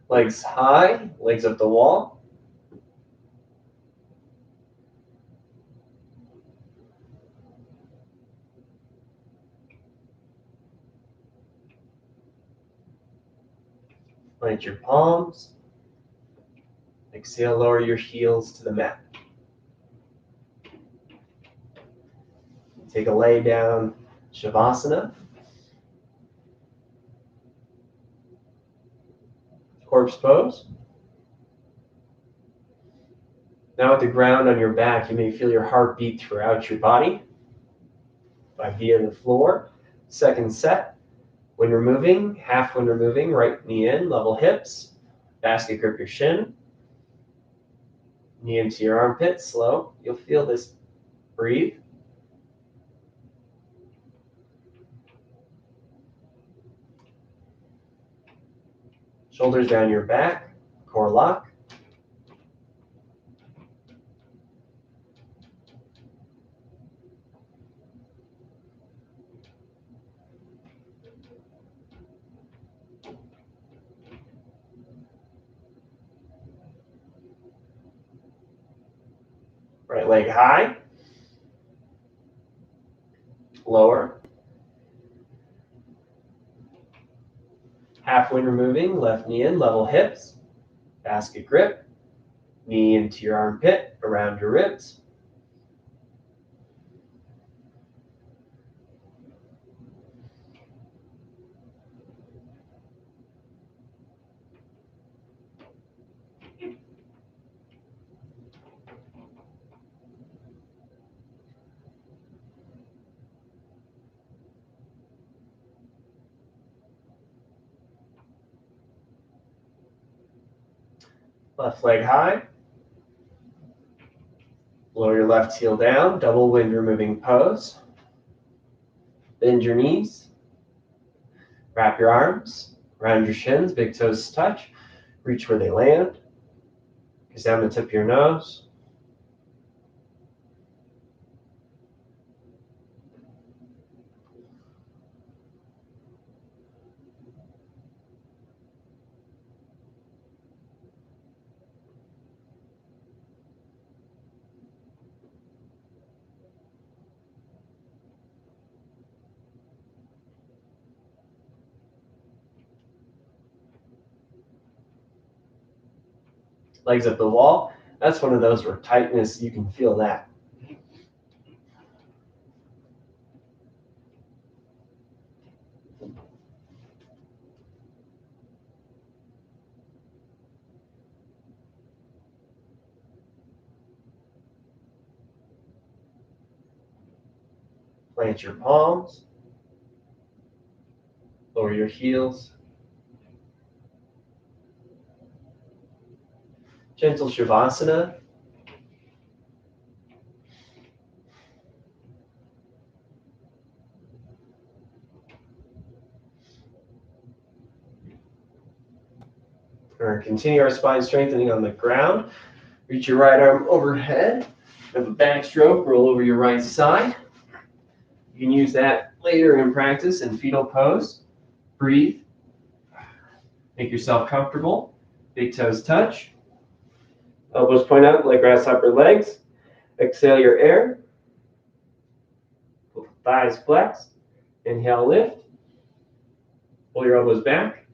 Legs high, legs up the wall. Plant your palms. Exhale, lower your heels to the mat. Take a lay down Shavasana. Corpse pose. Now with the ground on your back, you may feel your heart beat throughout your body. 5 feet on the floor. Second set. When you're moving, half when you're moving, right knee in, level hips. Basket grip your shin. Knee into your armpit, slow. You'll feel this. Breathe. Shoulders down your back, core lock. Right leg high. Lower. Half when you're moving, left knee in, level hips. Basket grip. Knee into your armpit, around your ribs. Left leg high. Lower your left heel down, double when you're moving pose. Bend your knees. Wrap your arms around your shins, big toes touch. Reach where they land. Gaze down the tip of your nose. Legs up the wall. That's one of those where tightness, you can feel that. Plant your palms. Lower your heels. Gentle Shavasana. We're going to continue our spine strengthening on the ground. Reach your right arm overhead. Have a backstroke, roll over your right side. You can use that later in practice in fetal pose. Breathe. Make yourself comfortable. Big toes touch. Elbows point out like grasshopper legs. Exhale your air. Thighs flex. Inhale, lift. Pull your elbows back.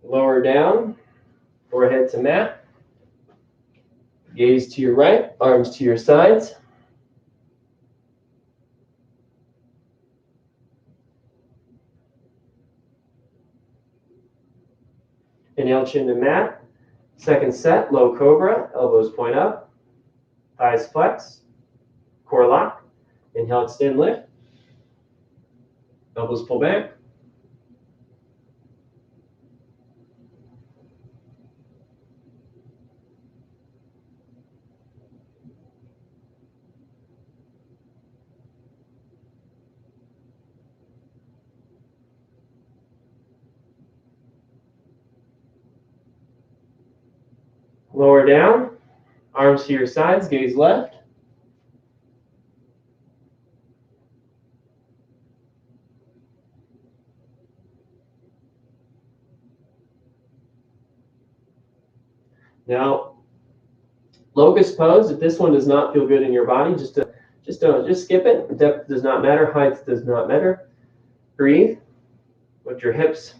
Lower down, forehead to mat. Gaze to your right, arms to your sides. Inhale, chin to mat. Second set, low cobra, elbows point up, thighs flex, core lock. Inhale, extend, lift. Elbows pull back. Lower down, arms to your sides, gaze left. Now, locust pose, if this one does not feel good in your body, just skip it. Depth does not matter, height does not matter. Breathe, lift your hips.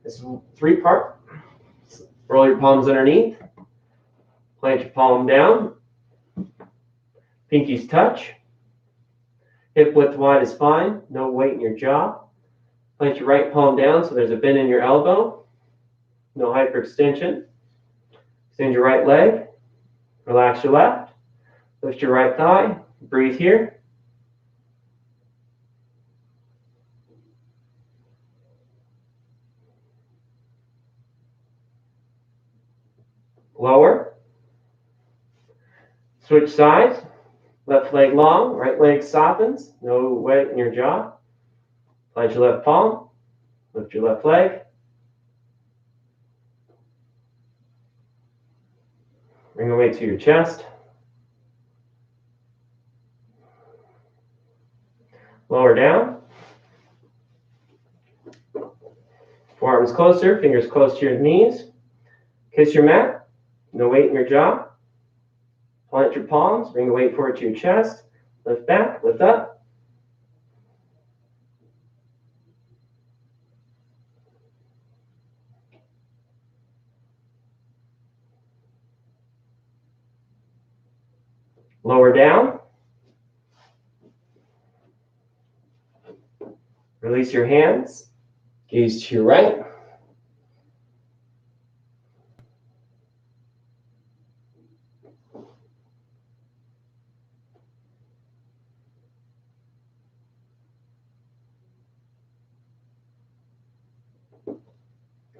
This is 3-part. Roll your palms underneath. Plant your palm down. Pinkies touch. Hip width wide is fine. No weight in your jaw. Plant your right palm down so there's a bend in your elbow. No hyperextension. Extend your right leg. Relax your left. Lift your right thigh. Breathe here. Lower. Switch sides. Left leg long, right leg softens. No weight in your jaw. Plant your left palm. Lift your left leg. Bring the weight to your chest. Lower down. Forearms closer, fingers close to your knees. Kiss your mat. No weight in your jaw. Plant your palms. Bring the weight forward to your chest. Lift back, lift up. Lower down. Release your hands. Gaze to your right.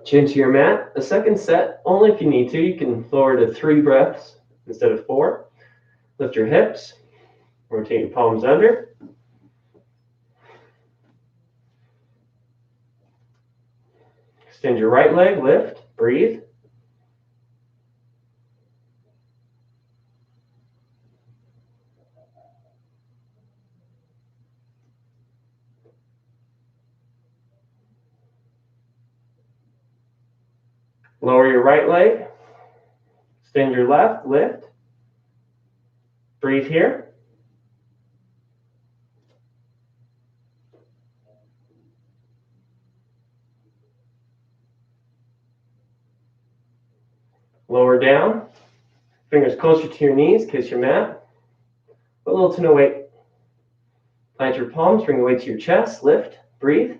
Chin to your mat. A second set, only if you need to. You can lower to 3 breaths instead of 4. Lift your hips. Rotate your palms under. Extend your right leg, lift, breathe. Lower your right leg. Extend your left, lift. Breathe here. Lower down. Fingers closer to your knees, kiss your mat. Put a little to no weight. Plant your palms, bring the weight to your chest, lift, breathe.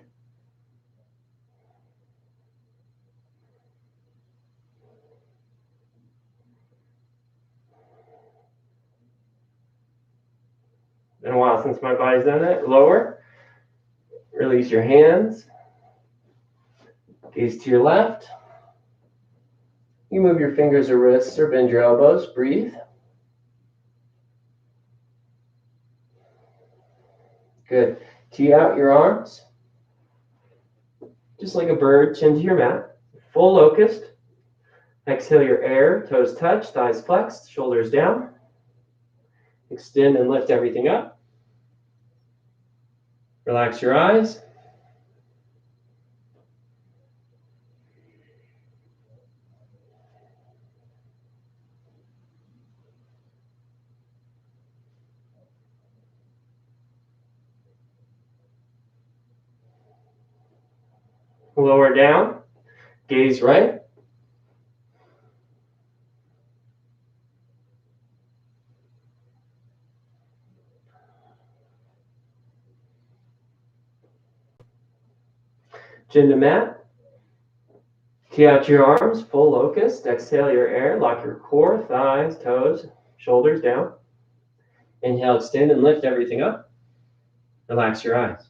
Been a while since my body's done that. Lower. Release your hands. Gaze to your left. You move your fingers or wrists or bend your elbows. Breathe. Good. Tee out your arms. Just like a bird, chin to your mat. Full locust. Exhale your air. Toes touch, thighs flexed, shoulders down. Extend and lift everything up. Relax your eyes. Lower down. gaze right. Chin to mat. Tee out your arms, full locust. Exhale your air. Lock your core, thighs, toes, shoulders down. Inhale, extend and lift everything up. Relax your eyes.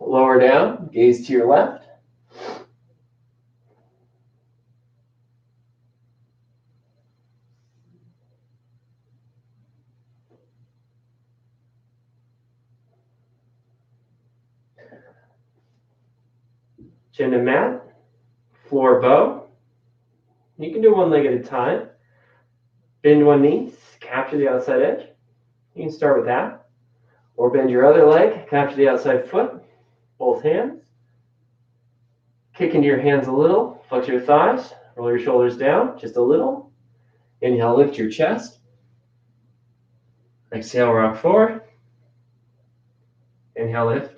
Lower down, gaze to your left. Chin to mat, floor bow. You can do one leg at a time. Bend one knee, capture the outside edge. You can start with that. Or bend your other leg, capture the outside foot, both hands. Kick into your hands a little, flex your thighs, roll your shoulders down just a little. Inhale, lift your chest. Exhale, rock forward. Inhale, lift.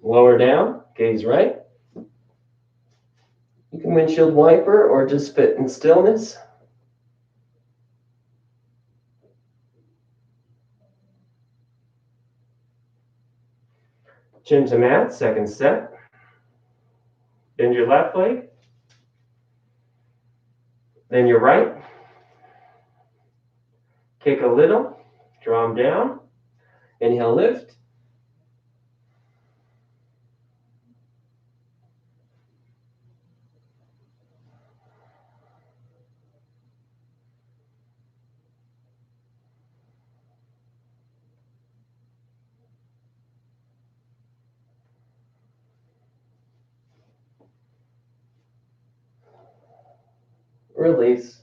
Lower down, gaze right. You can windshield wiper or just sit in stillness. Chin to mat, second step. Bend your left leg. Then your right. Kick a little, draw them down. Inhale, lift. Release.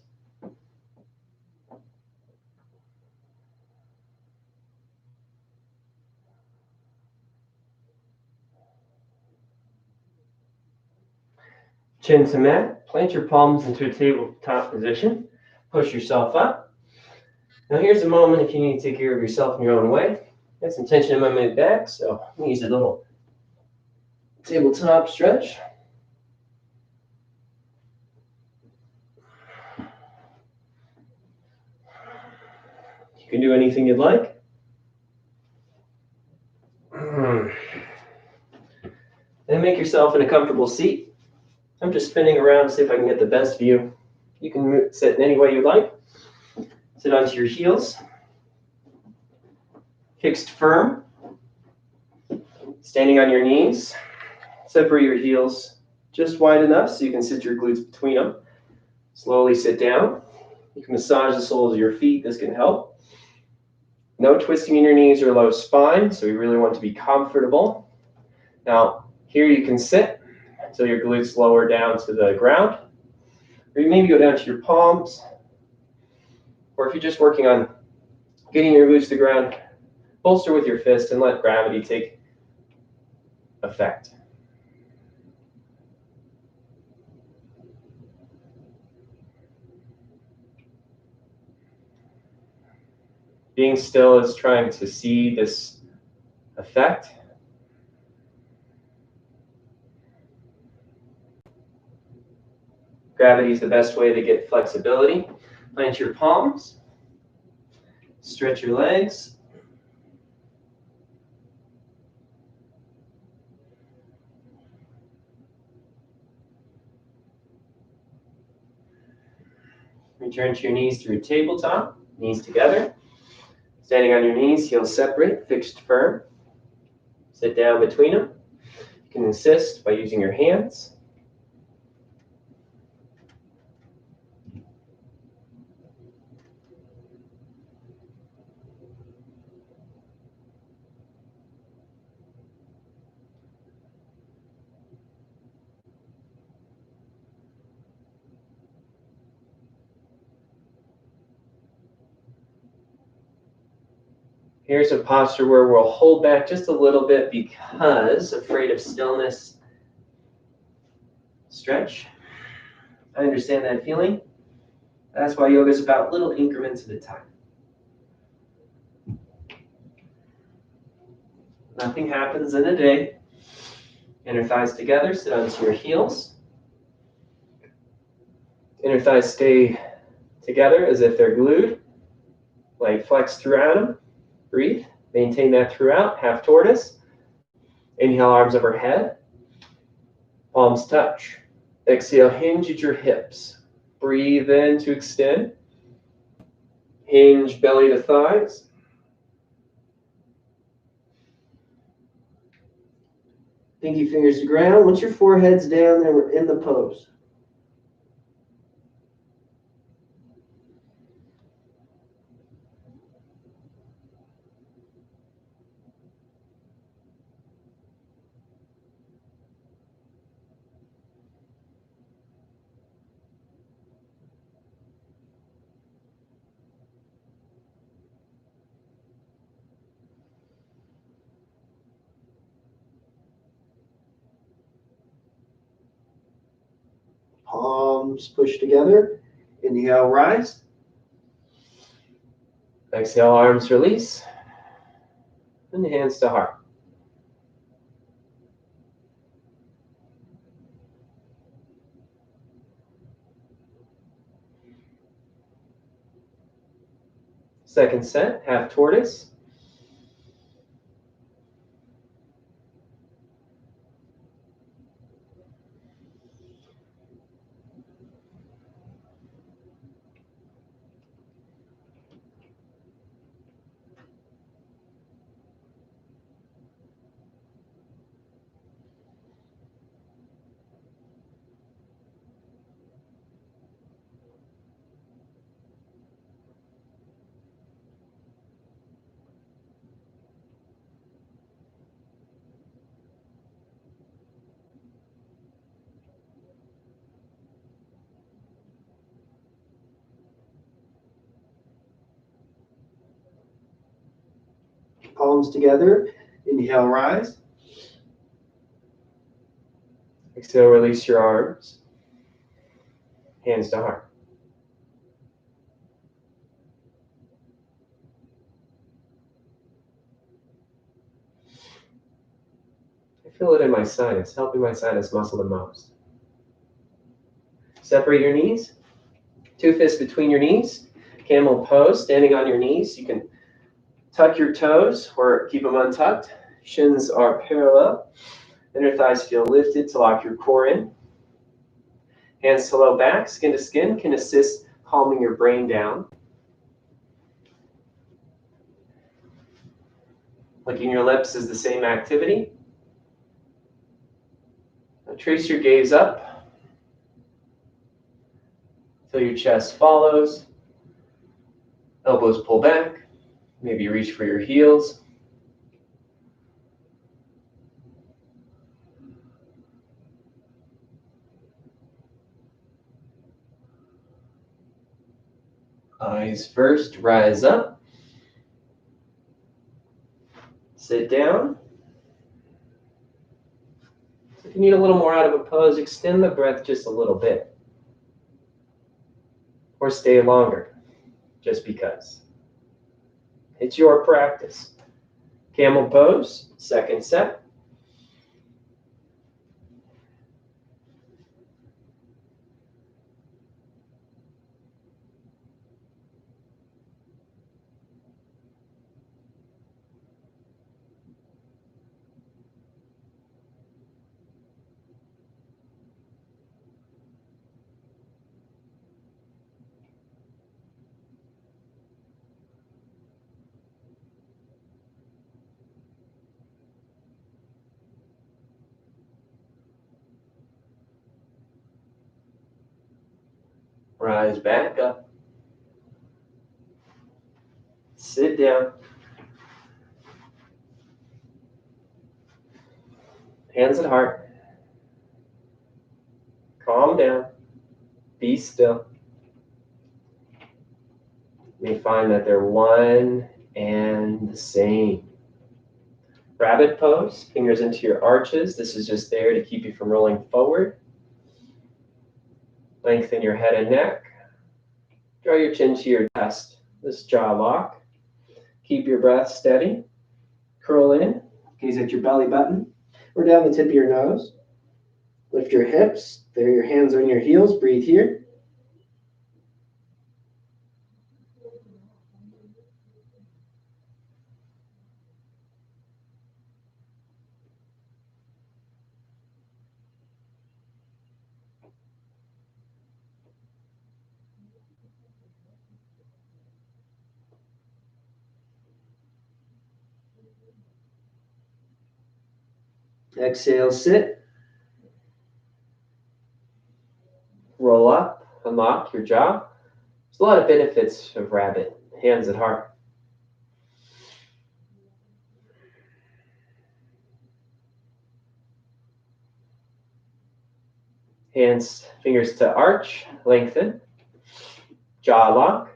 Chin to mat, plant your palms into a tabletop position. Push yourself up. Now here's a moment if you need to take care of yourself in your own way. Got some tension in my mid back, so I'm gonna use a little tabletop stretch. You can do anything you'd like. And make yourself in a comfortable seat. I'm just spinning around to see if I can get the best view. You can sit in any way you like. Sit onto your heels. Fixed firm. Standing on your knees. Separate your heels just wide enough so you can sit your glutes between them. Slowly sit down. You can massage the soles of your feet. This can help. No twisting in your knees or low spine, so you really want to be comfortable. Now, here you can sit until your glutes lower down to the ground. Or you maybe go down to your palms. Or if you're just working on getting your glutes to the ground, bolster with your fist and let gravity take effect. Being still is trying to see this effect. Gravity is the best way to get flexibility. Plant your palms. Stretch your legs. Return to your knees through tabletop, knees together. Standing on your knees, heels separate, fixed firm. Sit down between them. You can assist by using your hands. Here's a posture where we'll hold back just a little bit because afraid of stillness. Stretch. I understand that feeling. That's why yoga is about little increments at a time. Nothing happens in a day. Inner thighs together, sit onto your heels. Inner thighs stay together as if they're glued. Leg flex throughout them. Breathe. Maintain that throughout. Half tortoise. Inhale, arms overhead. Palms touch. Exhale, hinge at your hips. Breathe in to extend. Hinge belly to thighs. Pinky fingers to ground. Once your forehead's down, then we're in the pose. Palms push together. Inhale, rise. Exhale, arms release. And hands to heart. Second set, half tortoise. Palms together. Inhale, rise. Exhale, release your arms. Hands to heart. I feel it in my sinus, helping my sinus muscle the most. Separate your knees. Two fists between your knees. Camel pose, standing on your knees. You can tuck your toes or keep them untucked. Shins are parallel. Inner thighs feel lifted to lock your core in. Hands to low back, skin to skin can assist calming your brain down. Licking your lips is the same activity. Now trace your gaze up till your chest follows. Elbows pull back. Maybe reach for your heels. Eyes first, rise up. Sit down. If you need a little more out of a pose, extend the breath just a little bit. Or stay longer, just because. It's your practice. Camel pose, second set. Rise back up. Sit down. Hands at heart. Calm down. Be still. You may find that they're 1 And the same. Rabbit pose, fingers into your arches. This is just there to keep you from rolling forward. Lengthen your head and neck. Draw your chin to your chest. This jaw lock. Keep your breath steady. Curl in. Gaze at your belly button or down the tip of your nose. Lift your hips. There, your hands on your heels. Breathe here. Exhale, sit. Roll up, unlock your jaw. There's a lot of benefits of rabbit, hands at heart. Hands, fingers to arch, lengthen. Jaw lock.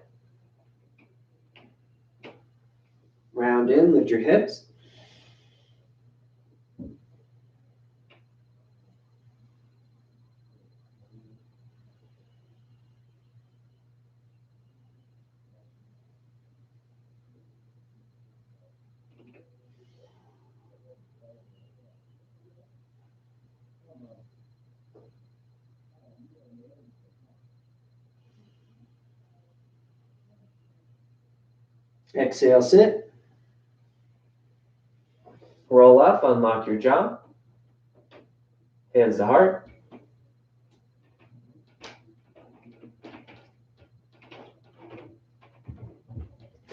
Round in, lift your hips. Exhale, sit. Roll up, unlock your jaw. Hands to heart.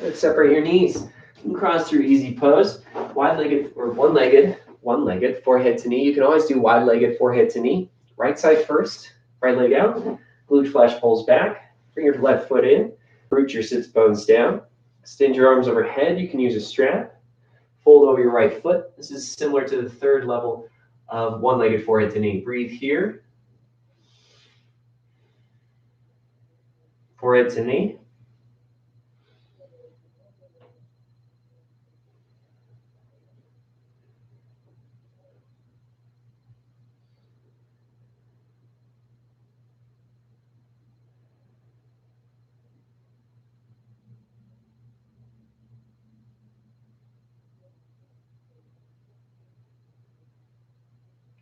Let's separate your knees. You can cross through easy pose. Wide-legged or one-legged, forehead to knee. You can always do wide-legged, forehead to knee. Right side first, right leg out. Glute flesh pulls back. Bring your left foot in. Root your sits bones down. Extend your arms overhead. You can use a strap. Fold over your right foot. This is similar to the third level of one-legged forehead to knee. Breathe here. Forehead to knee.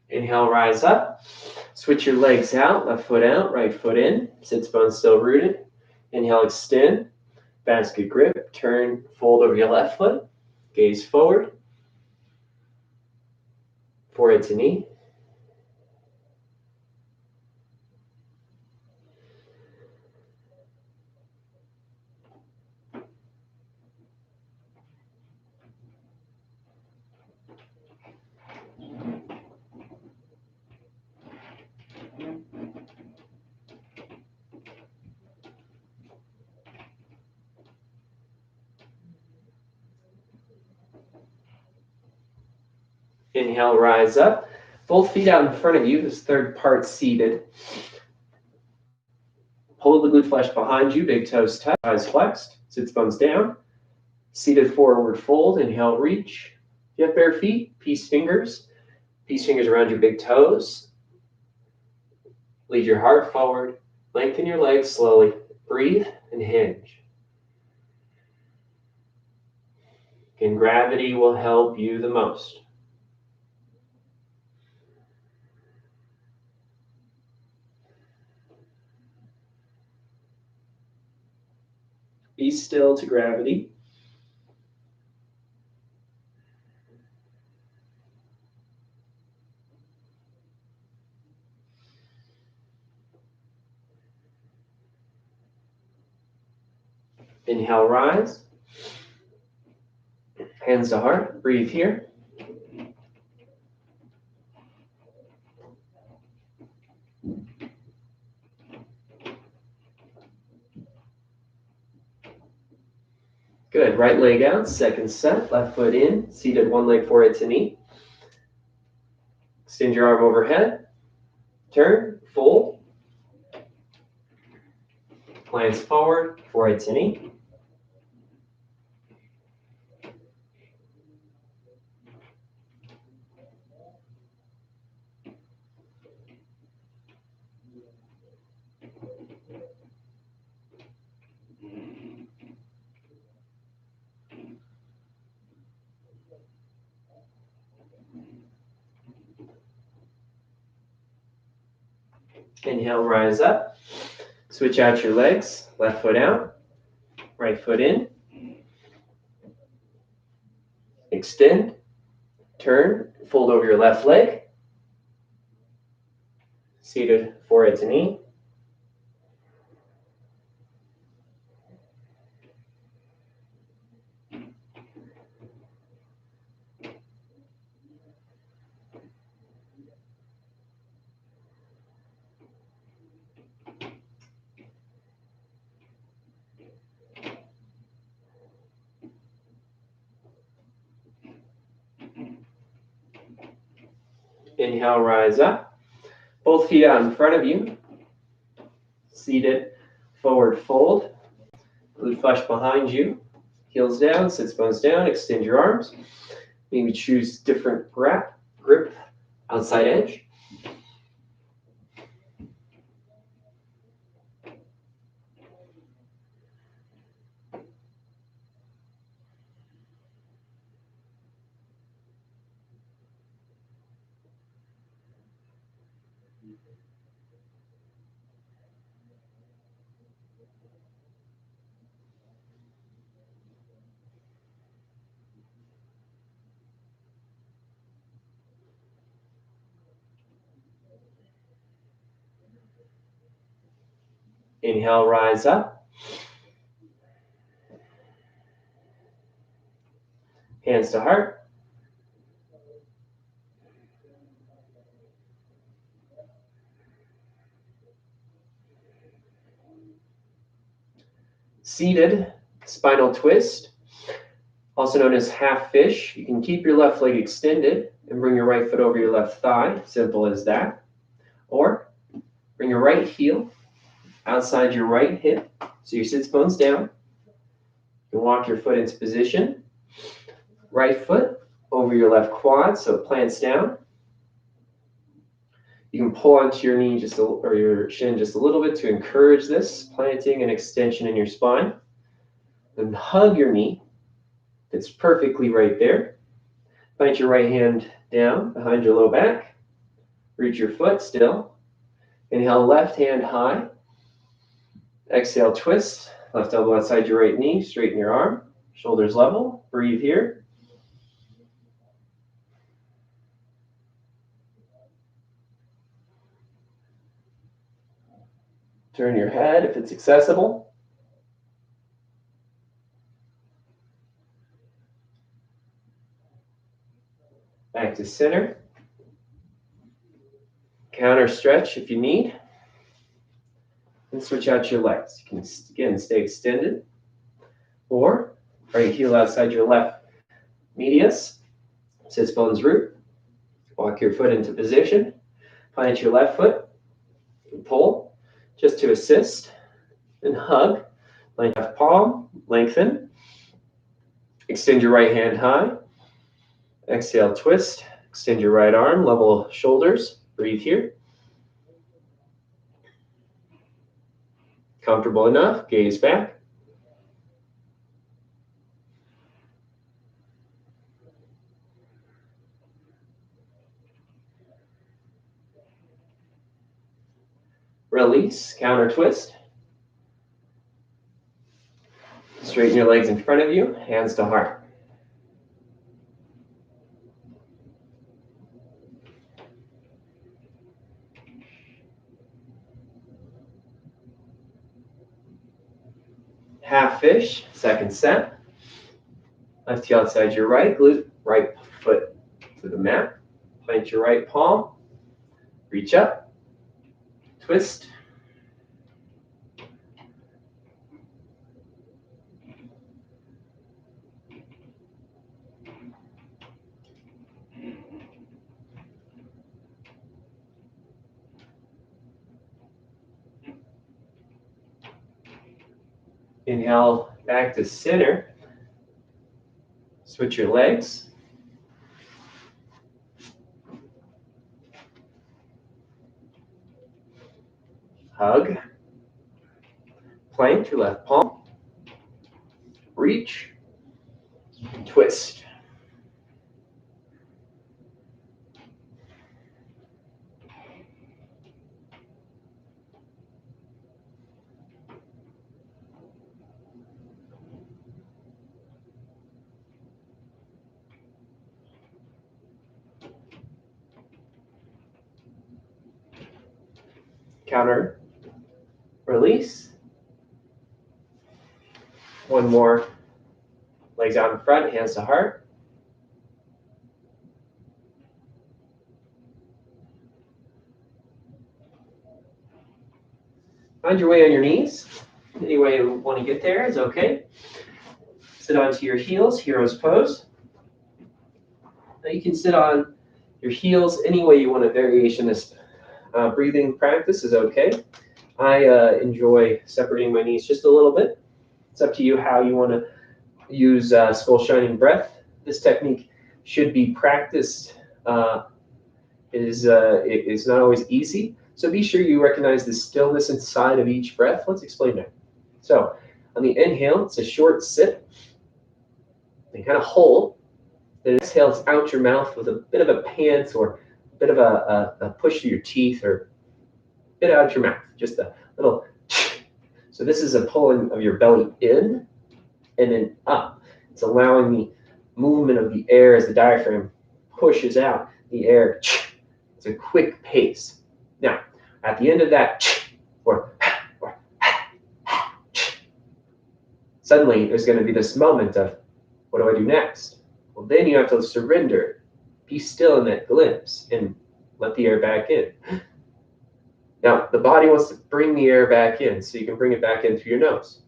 Inhale, rise up. Switch your legs out, left foot out, right foot in. Sits bones still rooted. Inhale, extend. Basket grip. Turn, fold over your left foot. Gaze forward. Forehead to knee. Inhale, rise up. Both feet out in front of you, this third part seated. Pull the glute flesh behind you, big toes touch, eyes flexed, sits bones down. Seated forward fold, inhale, reach. If you have bare feet, peace fingers around your big toes. Lead your heart forward, lengthen your legs slowly. Breathe and hinge. And gravity will help you the most. Be still to gravity. Inhale, rise. Hands to heart. Breathe here. Good. Right leg out. Second set. Left foot in. Seated one leg forehead to knee. Extend your arm overhead. Turn. Fold. Glance forward. Forehead to knee. Inhale, rise up. Switch out your legs. Left foot out, right foot in. Extend, turn, fold over your left leg. Seated, forehead to knee. Inhale, rise up. Both feet out in front of you. Seated, forward fold. Glute flush behind you. Heels down, sits bones down. Extend your arms. Maybe choose different grip, outside edge. Inhale, rise up. Hands to heart. Seated, spinal twist, also known as half fish. You can keep your left leg extended and bring your right foot over your left thigh. Simple as that. Or bring your right heel outside your right hip, so your sits bones down. You walk your foot into position. Right foot over your left quad, so it plants down. You can pull onto your knee or your shin just a little bit to encourage this planting and extension in your spine. Then hug your knee. It's perfectly right there. Plant your right hand down behind your low back. Reach your foot still. Inhale, left hand high. Exhale, twist. Left elbow outside your right knee. Straighten your arm. Shoulders level. Breathe here. Turn your head if it's accessible. Back to center. Counter stretch if you need. And switch out your legs. You can, again, stay extended. Or right heel outside your left medius. Sits bones root. Walk your foot into position. Plant your left foot. Pull just to assist. And hug. Left palm. Lengthen. Extend your right hand high. Exhale, twist. Extend your right arm. Level shoulders. Breathe here. Comfortable enough, gaze back. Release, counter twist. Straighten your legs in front of you, hands to heart. Half fish, second set. Left heel outside your right glute, right foot to the mat. Plant your right palm. Reach up. Twist. Inhale back to center. Switch your legs. Hug. Plank your left palm. Reach. Twist. counter release. One more. Legs out in front, hands to heart. Find your way on your knees. Any way you want to get there is okay. Sit onto your heels, hero's pose. Now you can sit on your heels any way you want. A variation. This breathing practice is okay. I enjoy separating my knees just a little bit. It's up to you how you want to use skull shining breath. This technique should be practiced. It is not always easy. So be sure you recognize the stillness inside of each breath. Let's explain that. So on the inhale, it's a short sip. You kind of hold. Then exhale, it's out your mouth with a bit of a pant or a bit of a push to your teeth or a bit out your mouth. Just a little. So this is a pulling of your belly in and then up. It's allowing the movement of the air as the diaphragm pushes out the air. It's a quick pace. Now, at the end of that, or suddenly there's going to be this moment of, what do I do next? Well, then you have to surrender, be still in that glimpse, and let the air back in. Now, the body wants to bring the air back in, so you can bring it back in through your nose.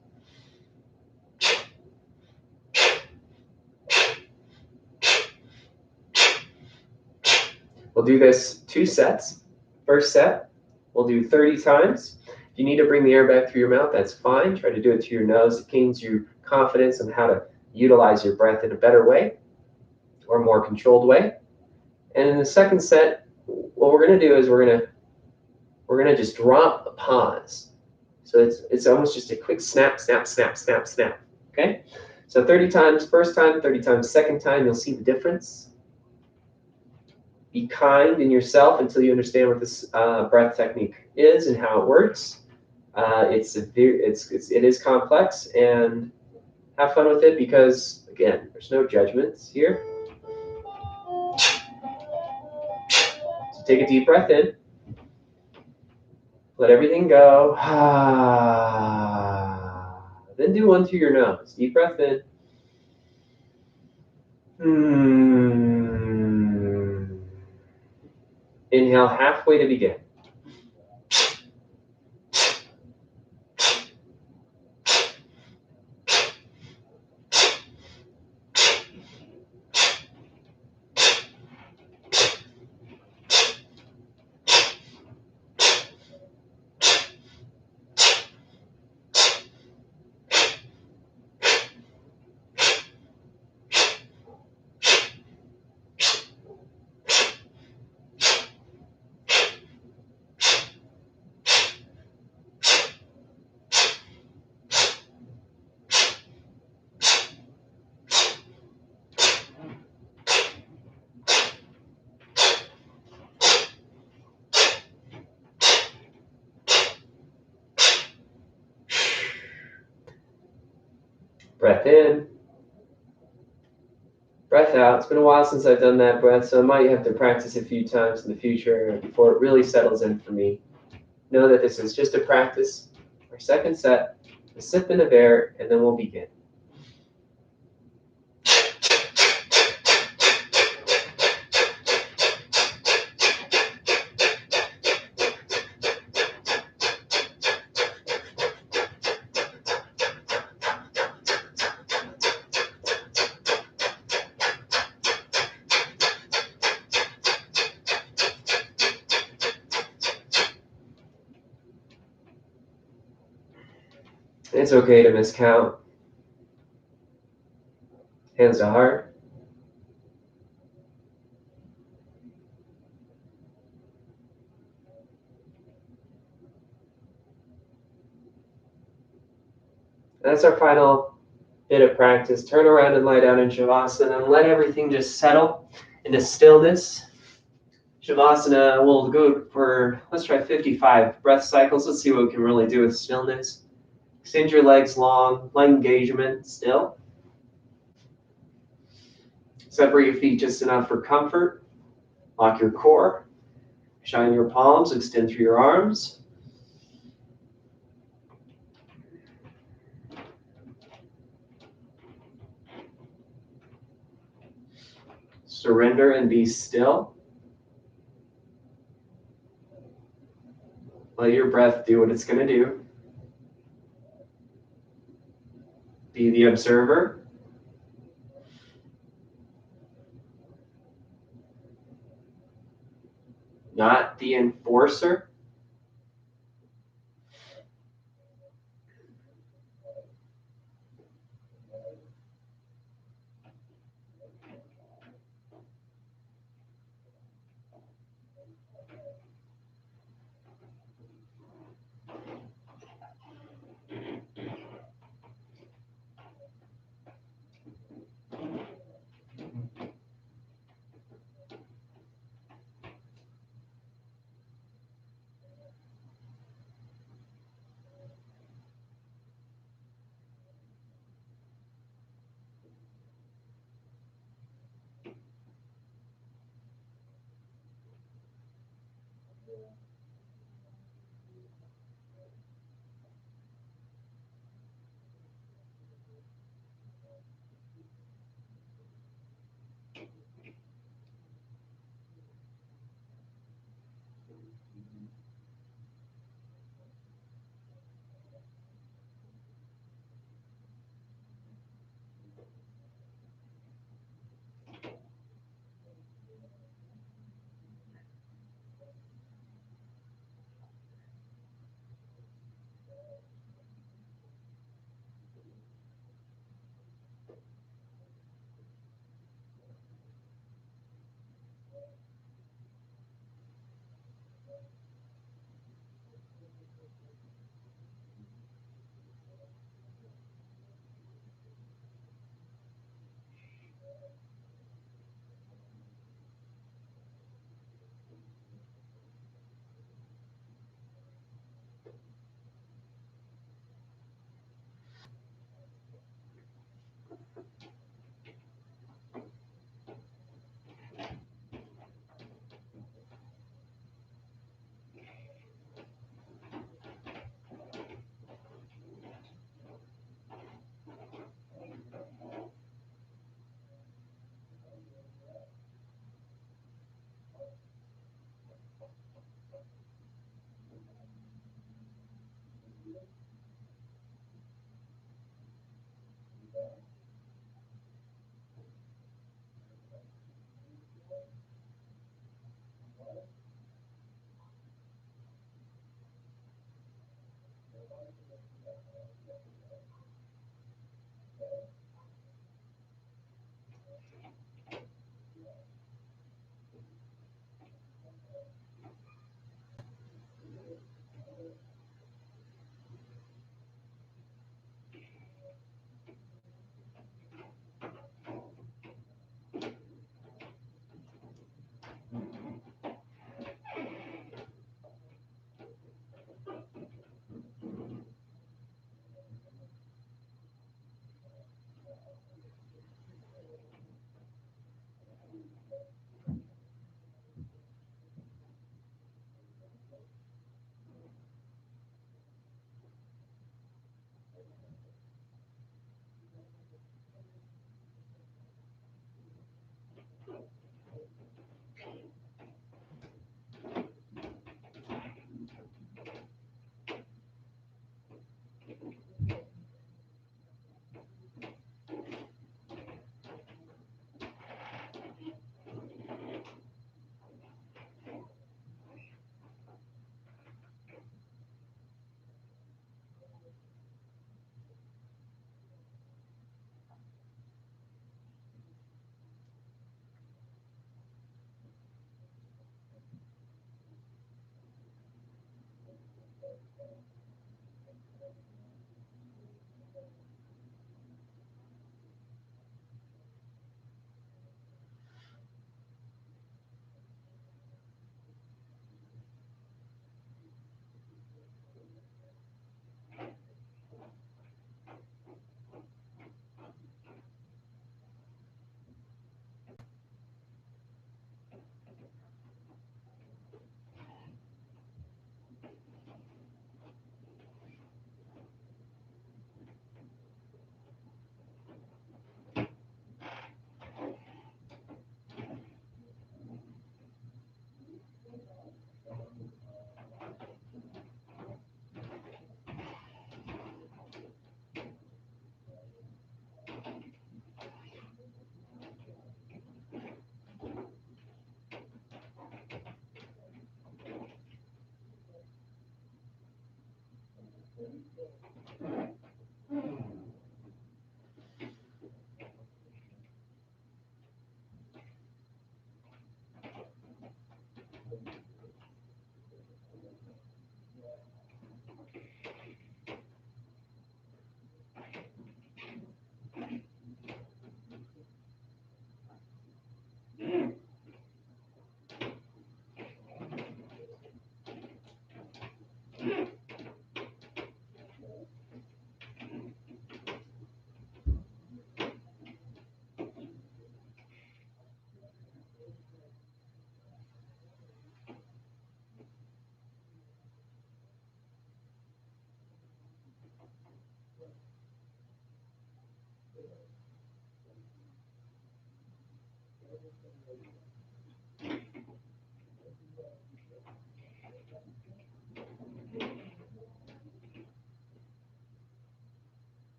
We'll do this 2 sets. First set, we'll do 30 times. If you need to bring the air back through your mouth, that's fine. Try to do it through your nose. It gains you confidence on how to utilize your breath in a better way or a more controlled way. And in the second set, what we're going to do is we're going to just drop a pause. So it's almost just a quick snap, snap, snap, snap, snap. Okay? So 30 times first time, 30 times second time, you'll see the difference. Be kind in yourself until you understand what this breath technique is and how it works. It is complex, and have fun with it because, again, there's no judgments here. So take a deep breath in. Let everything go. Then do one through your nose. Deep breath in. Inhale halfway to begin. Breath in, breath out. It's been a while since I've done that breath, so I might have to practice a few times in the future before it really settles in for me. Know that this is just a practice. Our second set, a sip in of air, and then we'll begin. It's okay to miscount. Hands to heart. That's our final bit of practice. Turn around and lie down in Shavasana and let everything just settle into stillness. Shavasana, we'll go for, let's try 55 breath cycles. Let's see what we can really do with stillness. Extend your legs long, leg engagement still. Separate your feet just enough for comfort. Lock your core. Shine your palms, extend through your arms. Surrender and be still. Let your breath do what it's going to do. Be the observer. Not the enforcer.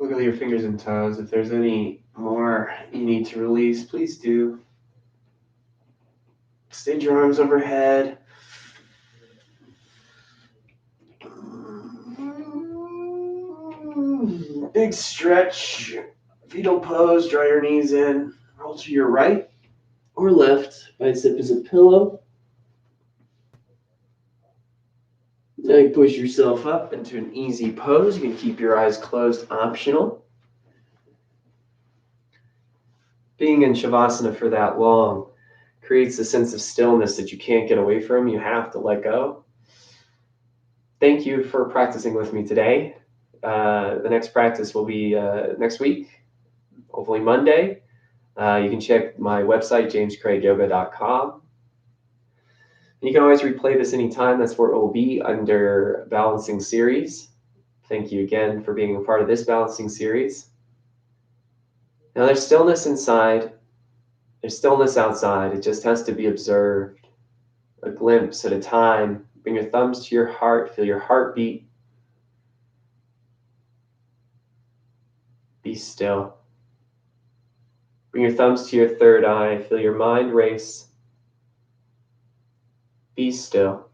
Wiggle your fingers and toes. If there's any more you need to release, please do. Extend your arms overhead. Big stretch. Fetal pose. Draw your knees in. Roll to your right or left. Bicep is a pillow. Now you push yourself up into an easy pose. You can keep your eyes closed, optional. Being in Shavasana for that long creates a sense of stillness that you can't get away from. You have to let go. Thank you for practicing with me today. The next practice will be next week, hopefully Monday. You can check my website, jamescraigyoga.com. You can always replay this anytime. That's where it will be under Balancing Series. Thank you again for being a part of this Balancing Series. Now there's stillness inside. There's stillness outside. It just has to be observed, a glimpse at a time. Bring your thumbs to your heart. Feel your heartbeat. Be still. Bring your thumbs to your third eye. Feel your mind race. Be still.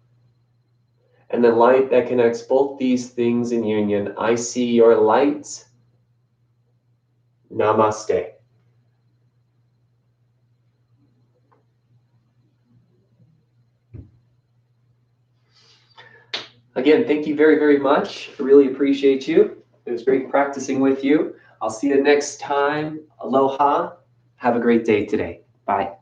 And the light that connects both these things in union. I see your light. Namaste. Again, thank you very, very much. I really appreciate you. It was great practicing with you. I'll see you next time. Aloha. Have a great day today. Bye.